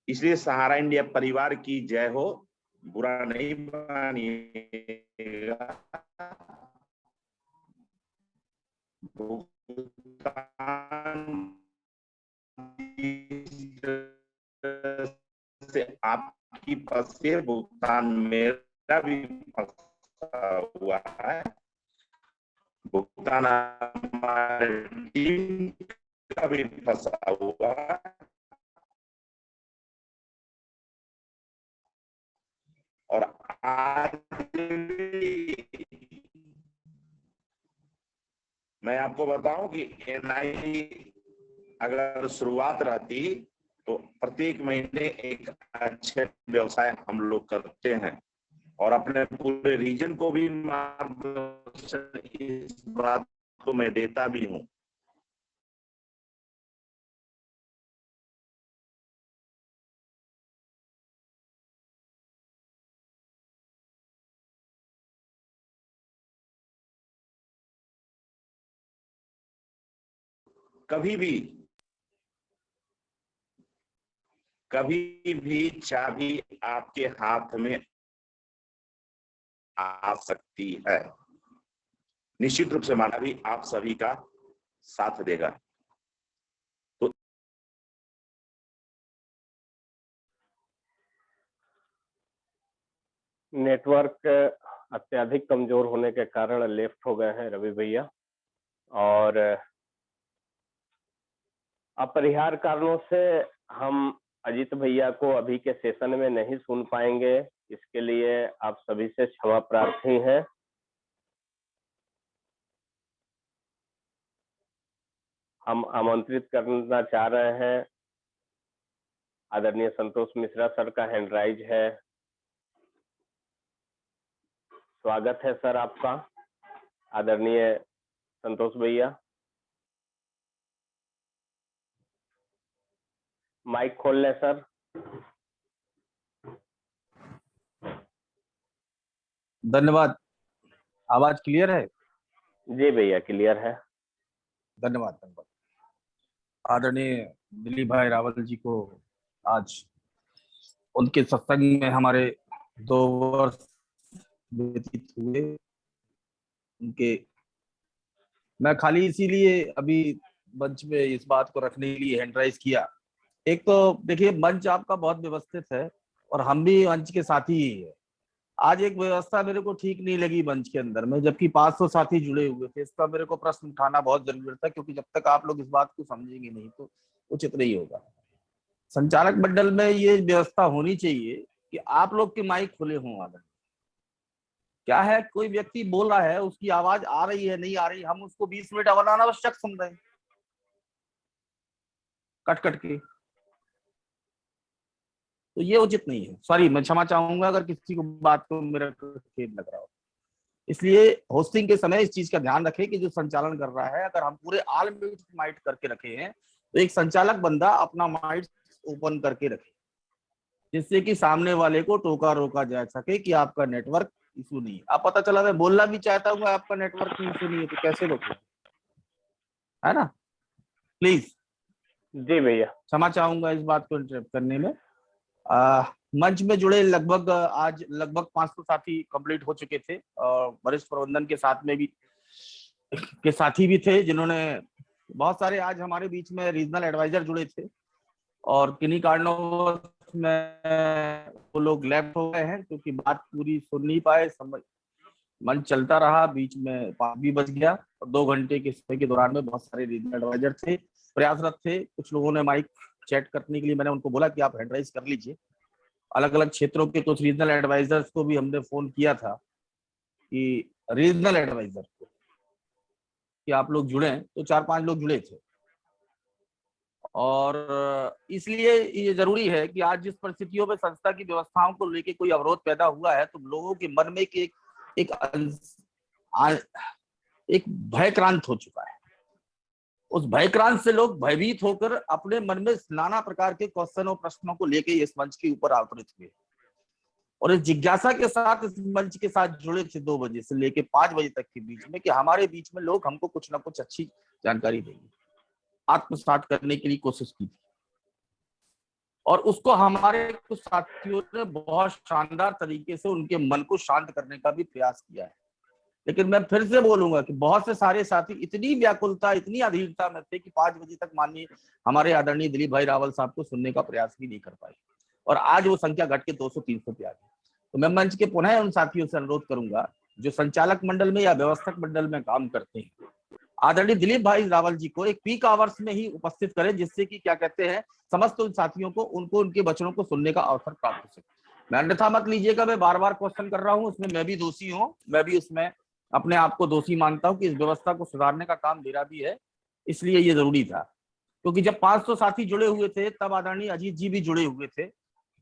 इसलिए सहारा इंडिया परिवार की जय हो, बुरा नहीं मानिएगा। से आपकी फंसे भुगतान मेरा भी फंसा हुआ है, भुगतान हमारी टीम का भी फंसा हुआ है। और आज मैं आपको बताऊं कि एनआई अगर शुरुआत रहती तो प्रत्येक महीने एक अच्छे व्यवसाय हम लोग करते हैं और अपने पूरे रीजन को भी मार्गदर्शन इस बात को मैं देता भी हूं। कभी भी चाबी आपके हाथ में आ सकती है। निश्चित रूप से माना भी आप सभी का साथ देगा। तो नेटवर्क अत्यधिक कमजोर होने के कारण लेफ्ट हो गए हैं रवि भैया, और अपरिहार्य कारणों से हम अजीत भैया को अभी के सेशन में नहीं सुन पाएंगे। इसके लिए आप सभी से क्षमा प्रार्थी हैं। हम आमंत्रित करना चाह रहे हैं, आदरणीय संतोष मिश्रा सर का हैंड राइज है। स्वागत है सर आपका, आदरणीय संतोष भैया। माइक खोल ले सर। धन्यवाद। आवाज क्लियर है? जी भैया क्लियर है। धन्यवाद धन्यवाद। आदरणीय दिलीप भाई रावल जी को आज उनके सत्संग में हमारे 2 वर्ष व्यतीत हुए। उनके मैं खाली इसीलिए अभी मंच में इस बात को रखने के लिए हैंड राइज किया। एक तो देखिए, मंच आपका बहुत व्यवस्थित है और हम भी मंच के साथी ही है। आज एक व्यवस्था मेरे को ठीक नहीं लगी मंच के अंदर में, जबकि 500 साथी जुड़े हुए थे। इसका मेरे को प्रश्न उठाना बहुत जरूरी था, क्योंकि जब तक आप लोग इस बात को समझेंगे नहीं तो उचित नहीं होगा। संचालक मंडल में ये व्यवस्था होनी चाहिए कि आप लोग के माइक खुले हों। आदर क्या है, कोई व्यक्ति बोल रहा है, उसकी आवाज आ रही है नहीं आ रही, हम उसको 20 मिनट अनावश्यक सुन रहे हैं कट कट के, तो ये उचित नहीं है। सॉरी, मैं क्षमा चाहूंगा अगर किसी को बात को मेरा खेद लग रहा हो। इसलिए होस्टिंग के समय इस चीज का ध्यान रखें कि जो संचालन कर रहा है, अगर हम पूरे ऑल म्यूट माइट करके रखे हैं तो एक संचालक बंदा अपना माइट ओपन करके रखे, जिससे कि सामने वाले को टोका रोका जा सके कि आपका नेटवर्क इशू नहीं है। अब पता चला मैं बोलना भी चाहता हूँ, आपका नेटवर्क इशू नहीं है, तो कैसे रोके, है ना? प्लीज। जी भैया क्षमा चाहूंगा इस बात को इंटरप्ट करने में। मंच में जुड़े लगभग आज 500 साथी कंप्लीट हो चुके थे और वरिष्ठ प्रबंधन के साथ में भी के साथी भी थे, जिन्होंने बहुत सारे आज हमारे बीच में रीजनल एडवाइजर जुड़े थे और किन्हीं कारणों में वो लोग लेफ्ट हो गए हैं, क्योंकि बात पूरी सुन नहीं पाए, समझ मंच चलता रहा, बीच में 5 भी बज गया और 2 घंटे के समय के दौरान में बहुत सारे रीजनल एडवाइजर थे, प्रयासरत थे। कुछ लोगों ने माइक चैट करने के लिए मैंने उनको बोला कि आप हैंड राइज कर लीजिए। अलग अलग क्षेत्रों के कुछ रीजनल एडवाइजर्स को भी हमने फोन किया था कि रीजनल एडवाइजर को कि आप लोग जुड़े, तो 4-5 लोग जुड़े थे। और इसलिए ये जरूरी है कि आज जिस परिस्थितियों में संस्था की व्यवस्थाओं को लेकर कोई अवरोध पैदा हुआ है, तो लोगों के मन में एक भयक्रांत हो चुका है। उस भयक्रांत से लोग भयभीत होकर अपने मन में नाना प्रकार के क्वेश्चन और प्रश्नों को लेकर इस मंच के ऊपर अवतरित हुए और इस जिज्ञासा के साथ इस मंच के साथ जुड़े थे 2 बजे से लेकर 5 बजे तक के बीच में कि हमारे बीच में लोग हमको कुछ ना कुछ अच्छी जानकारी देंगे। आत्मसात करने के लिए कोशिश की थी और उसको हमारे कुछ साथियों ने बहुत शानदार तरीके से उनके मन को शांत करने का भी प्रयास किया है। लेकिन मैं फिर से बोलूंगा कि बहुत से सारे साथी इतनी व्याकुलता, इतनी अधीरता में थे कि 5 बजे तक माननीय हमारे आदरणीय दिलीप भाई रावल साहब को सुनने का प्रयास भी नहीं कर पाए और आज वो संख्या घट के 200-300 पे आ गई। तो मैं मंच के पुनः उन साथियों से अनुरोध करूंगा जो संचालक मंडल में या व्यवस्थक मंडल में काम करते हैं, आदरणीय दिलीप भाई रावल जी को एक पीक आवर्स में ही उपस्थित करें, जिससे कि क्या कहते हैं समस्त उन साथियों को उनको उनके वचनों को सुनने का अवसर प्राप्त हो सके। मैं अन्यथा मत लीजिएगा, मैं बार बार क्वेश्चन कर रहा हूँ, उसमें मैं भी दोषी हूँ, मैं भी उसमें अपने आप को दोषी मानता हूँ कि इस व्यवस्था को सुधारने का काम मेरा भी है, इसलिए ये जरूरी था। क्योंकि जब 500 साथी जुड़े हुए थे तब आदरणीय अजीत जी भी जुड़े हुए थे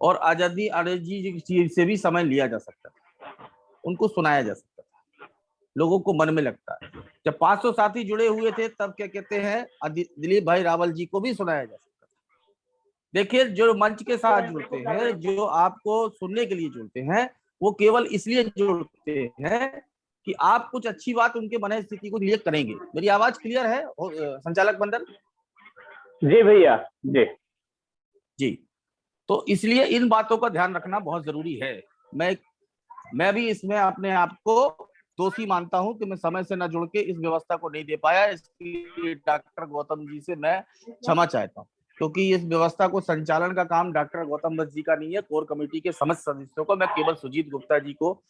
और आजादी अजय जी से भी समय लिया जा सकता था, उनको सुनाया जा सकता था, लोगों को मन में लगता है। जब 500 साथी जुड़े हुए थे तब क्या कहते हैं दिलीप भाई रावल जी को भी सुनाया जा सकता था। देखिए, जो मंच के साथ जुड़ते हैं, जो आपको सुनने के लिए जुड़ते हैं, वो केवल इसलिए जुड़ते हैं कि आप कुछ अच्छी बात उनके मन स्थिति को लिए करेंगे। मेरी आवाज क्लियर है संचालक मंडल? जी भैया, जी। तो इसलिए इन बातों का ध्यान रखना बहुत जरूरी है। मैं भी इसमें अपने आप को दोषी मानता हूं कि मैं समय से न जुड़ के इस व्यवस्था को नहीं दे पाया। इसके लिए डॉक्टर गौतम जी से मैं क्षमा चाहता हूं, क्योंकि इस व्यवस्था को संचालन का काम डॉक्टर गौतम दत्त जी का नहीं है, कोर कमेटी के समस्त सदस्यों को। मैं केवल सुजीत गुप्ता जी को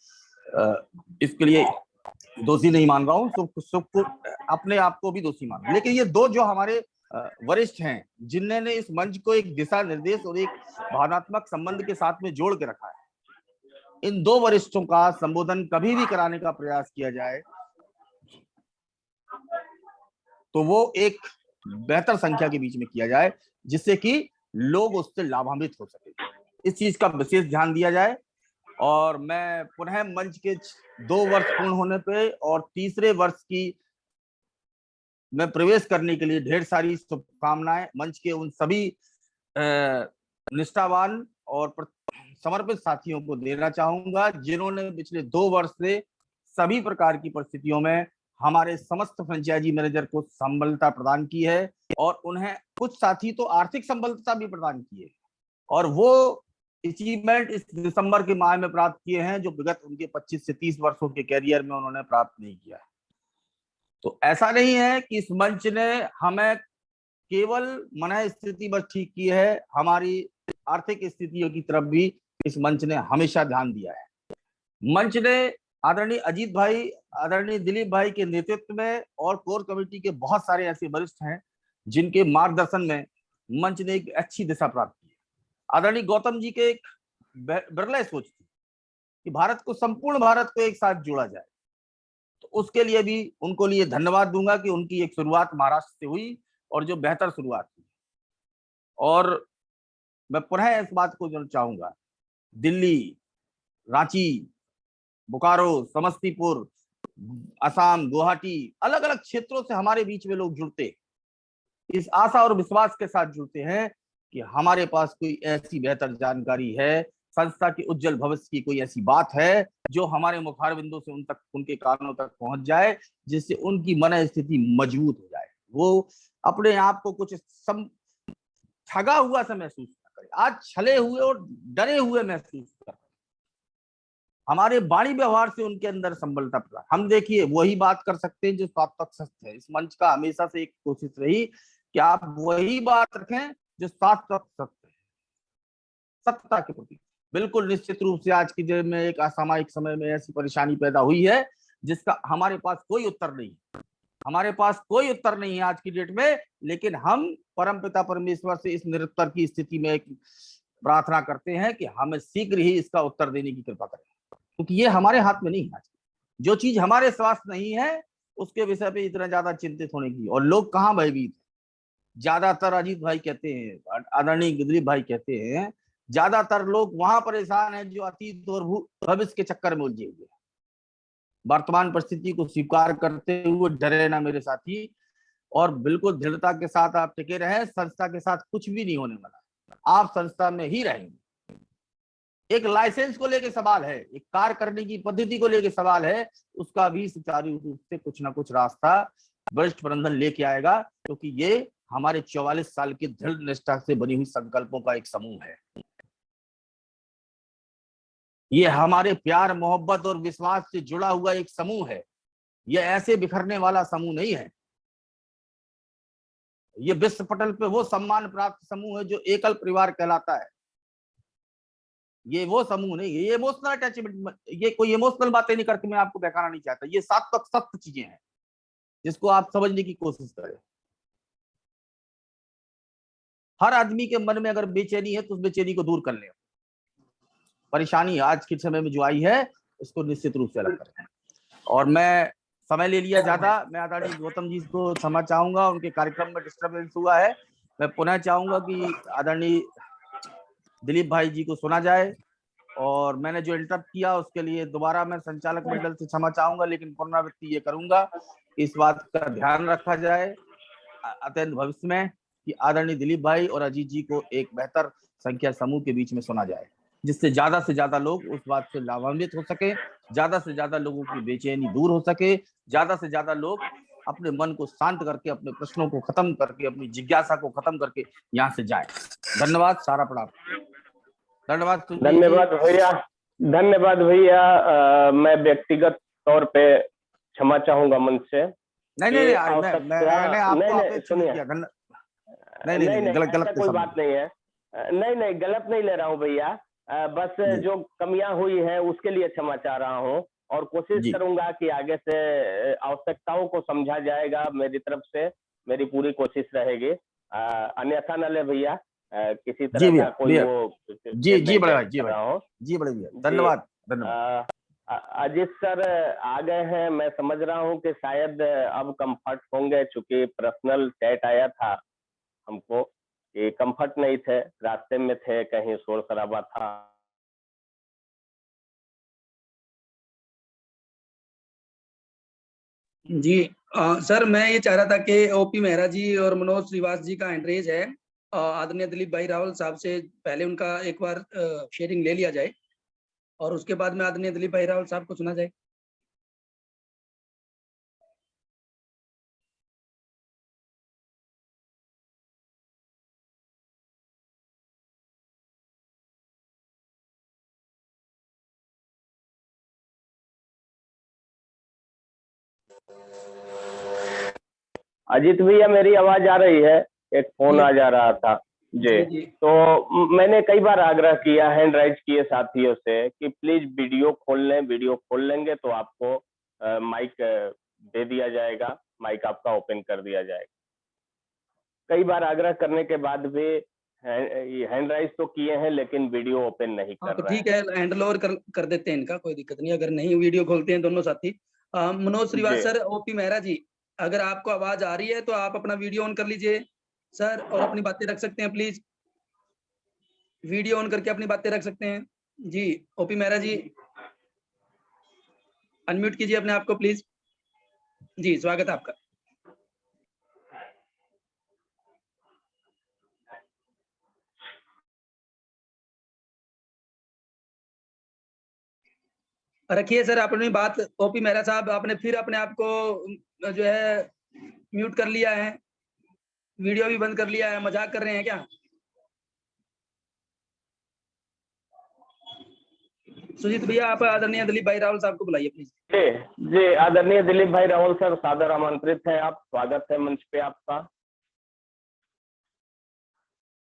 इसके लिए दोषी नहीं मान रहा हूँ, अपने आप को भी दोषी मान रहा हूं। लेकिन ये 2 जो हमारे वरिष्ठ हैं, जिन्होंने इस मंच को एक दिशा निर्देश और एक भावनात्मक संबंध के साथ में जोड़ के रखा है, इन 2 वरिष्ठों का संबोधन कभी भी कराने का प्रयास किया जाए तो वो एक बेहतर संख्या के बीच में किया जाए, जिससे कि लोग उससे लाभान्वित हो सके। इस चीज का विशेष ध्यान दिया जाए। और मैं पुनः मंच के 2 वर्ष पूर्ण होने पे और तीसरे वर्ष की में प्रवेश करने के लिए ढेर सारी शुभकामनाएं मंच के उन सभी निष्ठावान और समर्पित साथियों को देना चाहूंगा, जिन्होंने पिछले 2 वर्ष से सभी प्रकार की परिस्थितियों में हमारे समस्त फ्रेंचाइजी मैनेजर को संबलता प्रदान की है और उन्हें कुछ साथी तो आर्थिक संबलता भी प्रदान की है और वो अचीवमेंट इस दिसंबर के माह में प्राप्त किए हैं जो विगत उनके 25 से 30 वर्षों के कैरियर में उन्होंने प्राप्त नहीं किया है। तो ऐसा नहीं है कि इस मंच ने हमें केवल मन स्थिति बस ठीक की है, हमारी आर्थिक स्थितियों की तरफ भी इस मंच ने हमेशा ध्यान दिया है। मंच ने आदरणीय अजीत भाई, आदरणीय दिलीप भाई के नेतृत्व में और कोर कमेटी के बहुत सारे ऐसे वरिष्ठ हैं जिनके मार्गदर्शन में मंच ने एक अच्छी दिशा प्राप्त की। आदरणीय गौतम जी के एक बिरला सोच थी कि भारत को, संपूर्ण भारत को एक साथ जोड़ा जाए, तो उसके लिए भी उनको लिए धन्यवाद दूंगा कि उनकी एक शुरुआत महाराष्ट्र से हुई और जो बेहतर शुरुआत हुई। और मैं पुनः इस बात को जो चाहूंगा, दिल्ली, रांची, बोकारो, समस्तीपुर, असम, गुवाहाटी, अलग अलग क्षेत्रों से हमारे बीच में लोग जुड़ते, इस आशा और विश्वास के साथ जुड़ते हैं कि हमारे पास कोई ऐसी बेहतर जानकारी है, संस्था के उज्जवल भविष्य की कोई ऐसी बात है जो हमारे मुखार बिंदु से उनके कानों तक पहुंच जाए, जिससे उनकी मन स्थिति मजबूत हो जाए, वो अपने आप को कुछ ठगा हुआ सा महसूस न करे, आज छले हुए और डरे हुए महसूस कर। हमारे वाणी व्यवहार से उनके अंदर संबलता प्रदान, हम देखिए वही बात कर सकते हैं जो सार्थक सत्य है। इस मंच का हमेशा से एक कोशिश रही कि आप वही बात रखें जो सार्थक सत्य है, सत्ता के प्रति। बिल्कुल निश्चित रूप से आज की डेट में एक असामयिक समय में ऐसी परेशानी पैदा हुई है जिसका हमारे पास कोई उत्तर नहीं है। हमारे पास कोई उत्तर नहीं है आज की डेट में, लेकिन हम परमपिता परमेश्वर से इस निरुत्तर की स्थिति में एक प्रार्थना करते हैं कि हमें शीघ्र ही इसका उत्तर देने की कृपा करें, क्योंकि ये हमारे हाथ में नहीं है। जो चीज हमारे स्वास्थ्य नहीं है उसके विषय पे इतना ज्यादा चिंतित होने की, और लोग कहाँ भयभीत हैं। ज्यादातर अजीत भाई कहते हैं, आदरणीय दिलीप भाई कहते हैं, ज्यादातर लोग वहां परेशान हैं जो अतीत और भविष्य के चक्कर में उलझे हुए। वर्तमान परिस्थिति को स्वीकार करते हुए डरे ना मेरे साथी, और बिल्कुल दृढ़ता के साथ आप टिके रहे। संस्था के साथ कुछ भी नहीं होने वाला, आप संस्था में ही रहेंगे। एक लाइसेंस को लेके सवाल है, एक कार्य करने की पद्धति को लेके सवाल है, उसका भी सुचारू रूप से कुछ ना कुछ रास्ता वरिष्ठ प्रबंधन लेके आएगा, क्योंकि ये हमारे 44 साल की दृढ़ निष्ठा से बनी हुई संकल्पों का एक समूह है। ये हमारे प्यार मोहब्बत और विश्वास से जुड़ा हुआ एक समूह है। ये ऐसे बिखरने वाला समूह नहीं है। ये विश्व पटल पे वो सम्मान प्राप्त समूह है जो एकल परिवार कहलाता है। ये वो समूह नहीं है। ये इमोशनल अटैचमेंट, ये कोई इमोशनल बातें नहीं करके मैं आपको बहकाना नहीं चाहता। ये सात्विक सत्य चीजें हैं जिसको आप समझने की कोशिश करें। हर आदमी के मन में अगर बेचैनी है तो उस बेचैनी को दूर कर ले। परेशानी आज के समय में जो आई है इसको निश्चित रूप से अलग करें। और मैं समय ले लिया ज्यादा, मैं आदरणीय गौतम जी को क्षमा चाहूंगा, उनके कार्यक्रम में डिस्टर्बेंस हुआ है। मैं पुनः चाहूंगा कि आदरणीय दिलीप भाई जी को सुना जाए, और मैंने जो इंटरप्ट किया उसके लिए दोबारा मैं संचालक मंडल से क्षमा चाहूंगा, लेकिन पुनरावृत्ति ये करूंगा इस बात का ध्यान रखा जाए अत्यंत भविष्य में कि आदरणीय दिलीप भाई और अजीत जी को एक बेहतर संख्या समूह के बीच में सुना जाए, जिससे ज्यादा लोग उस बात से लाभान्वित हो सके, ज्यादा से ज्यादा लोगों की बेचैनी दूर हो सके, ज्यादा से ज्यादा लोग अपने मन को शांत करके, अपने प्रश्नों को खत्म करके, अपनी जिज्ञासा को खत्म करके यहाँ से जाए। धन्यवाद, सारा प्रणाम। धन्यवाद भैया, धन्यवाद भैया। मैं व्यक्तिगत तौर पे क्षमा चाहूंगा मन से। नहीं, मैंने आपको अपेक्षित किया। नहीं, गलत कोई बात नहीं है। नहीं, गलत नहीं ले रहा हूँ भैया। बस जो कमियां हुई है उसके लिए क्षमा चाह रहा हूँ, और कोशिश करूंगा कि आगे से आवश्यकताओं को समझा जाएगा। मेरी तरफ से मेरी पूरी कोशिश रहेगी। अन्यथा न ले भैया किसी तरह का कोई वो। जी बड़े भाई, धन्यवाद। अजीत सर आ गए हैं, मैं समझ रहा हूँ कि शायद अब कंफर्ट होंगे, चूंकि पर्सनल चैट आया था हमको कि कंफर्ट नहीं थे, रास्ते में थे, कहीं शोर शराबा था। जी सर, मैं ये चाह रहा था कि ओपी मेहरा जी और मनोज श्रीवास जी का हैंड रेज है, आदरणीय दिलीप भाई रावल साहब से पहले उनका एक बार शेयरिंग ले लिया जाए, और उसके बाद में आदरणीय दिलीप भाई रावल साहब को सुना जाए। अजीत भैया, मेरी आवाज आ रही है? एक फोन आ जा रहा था जी। तो मैंने कई बार आग्रह किया, हैंड राइज किए साथियों से कि प्लीज वीडियो खोल लें। वीडियो खोल लेंगे तो आपको माइक दे दिया जाएगा, माइक आपका ओपन कर दिया जाएगा। कई बार आग्रह करने के बाद भी हैंड राइज तो किए हैं, लेकिन वीडियो ओपन नहीं कर रहे हैं। ठीक है, हैंडल ओवर कर देते हैं इनका, कोई दिक्कत नहीं। अगर नहीं वीडियो खोलते हैं दोनों साथी। मनोज श्रीवास सर, ओपी मेहरा जी, अगर आपको आवाज आ रही है तो आप अपना वीडियो ऑन कर लीजिए सर, और अपनी बातें रख सकते हैं प्लीज। वीडियो ऑन करके अपनी बातें रख सकते हैं जी। ओपी मेहरा जी, अनम्यूट कीजिए अपने आप को प्लीज। जी, स्वागत है आपका। रखिए सर अपनी बात। ओपी मेहरा साहब, आपने फिर अपने आप को जो है म्यूट कर लिया है, वीडियो भी बंद कर लिया है, मजाक कर रहे हैं क्या? सुजीत भैया, आप आदरणीय दिलीप भाई रावल साहब को बुलाइए प्लीज। जी, आदरणीय दिलीप भाई रावल सर, सादर आमंत्रित है आप। स्वागत है मंच पे आपका।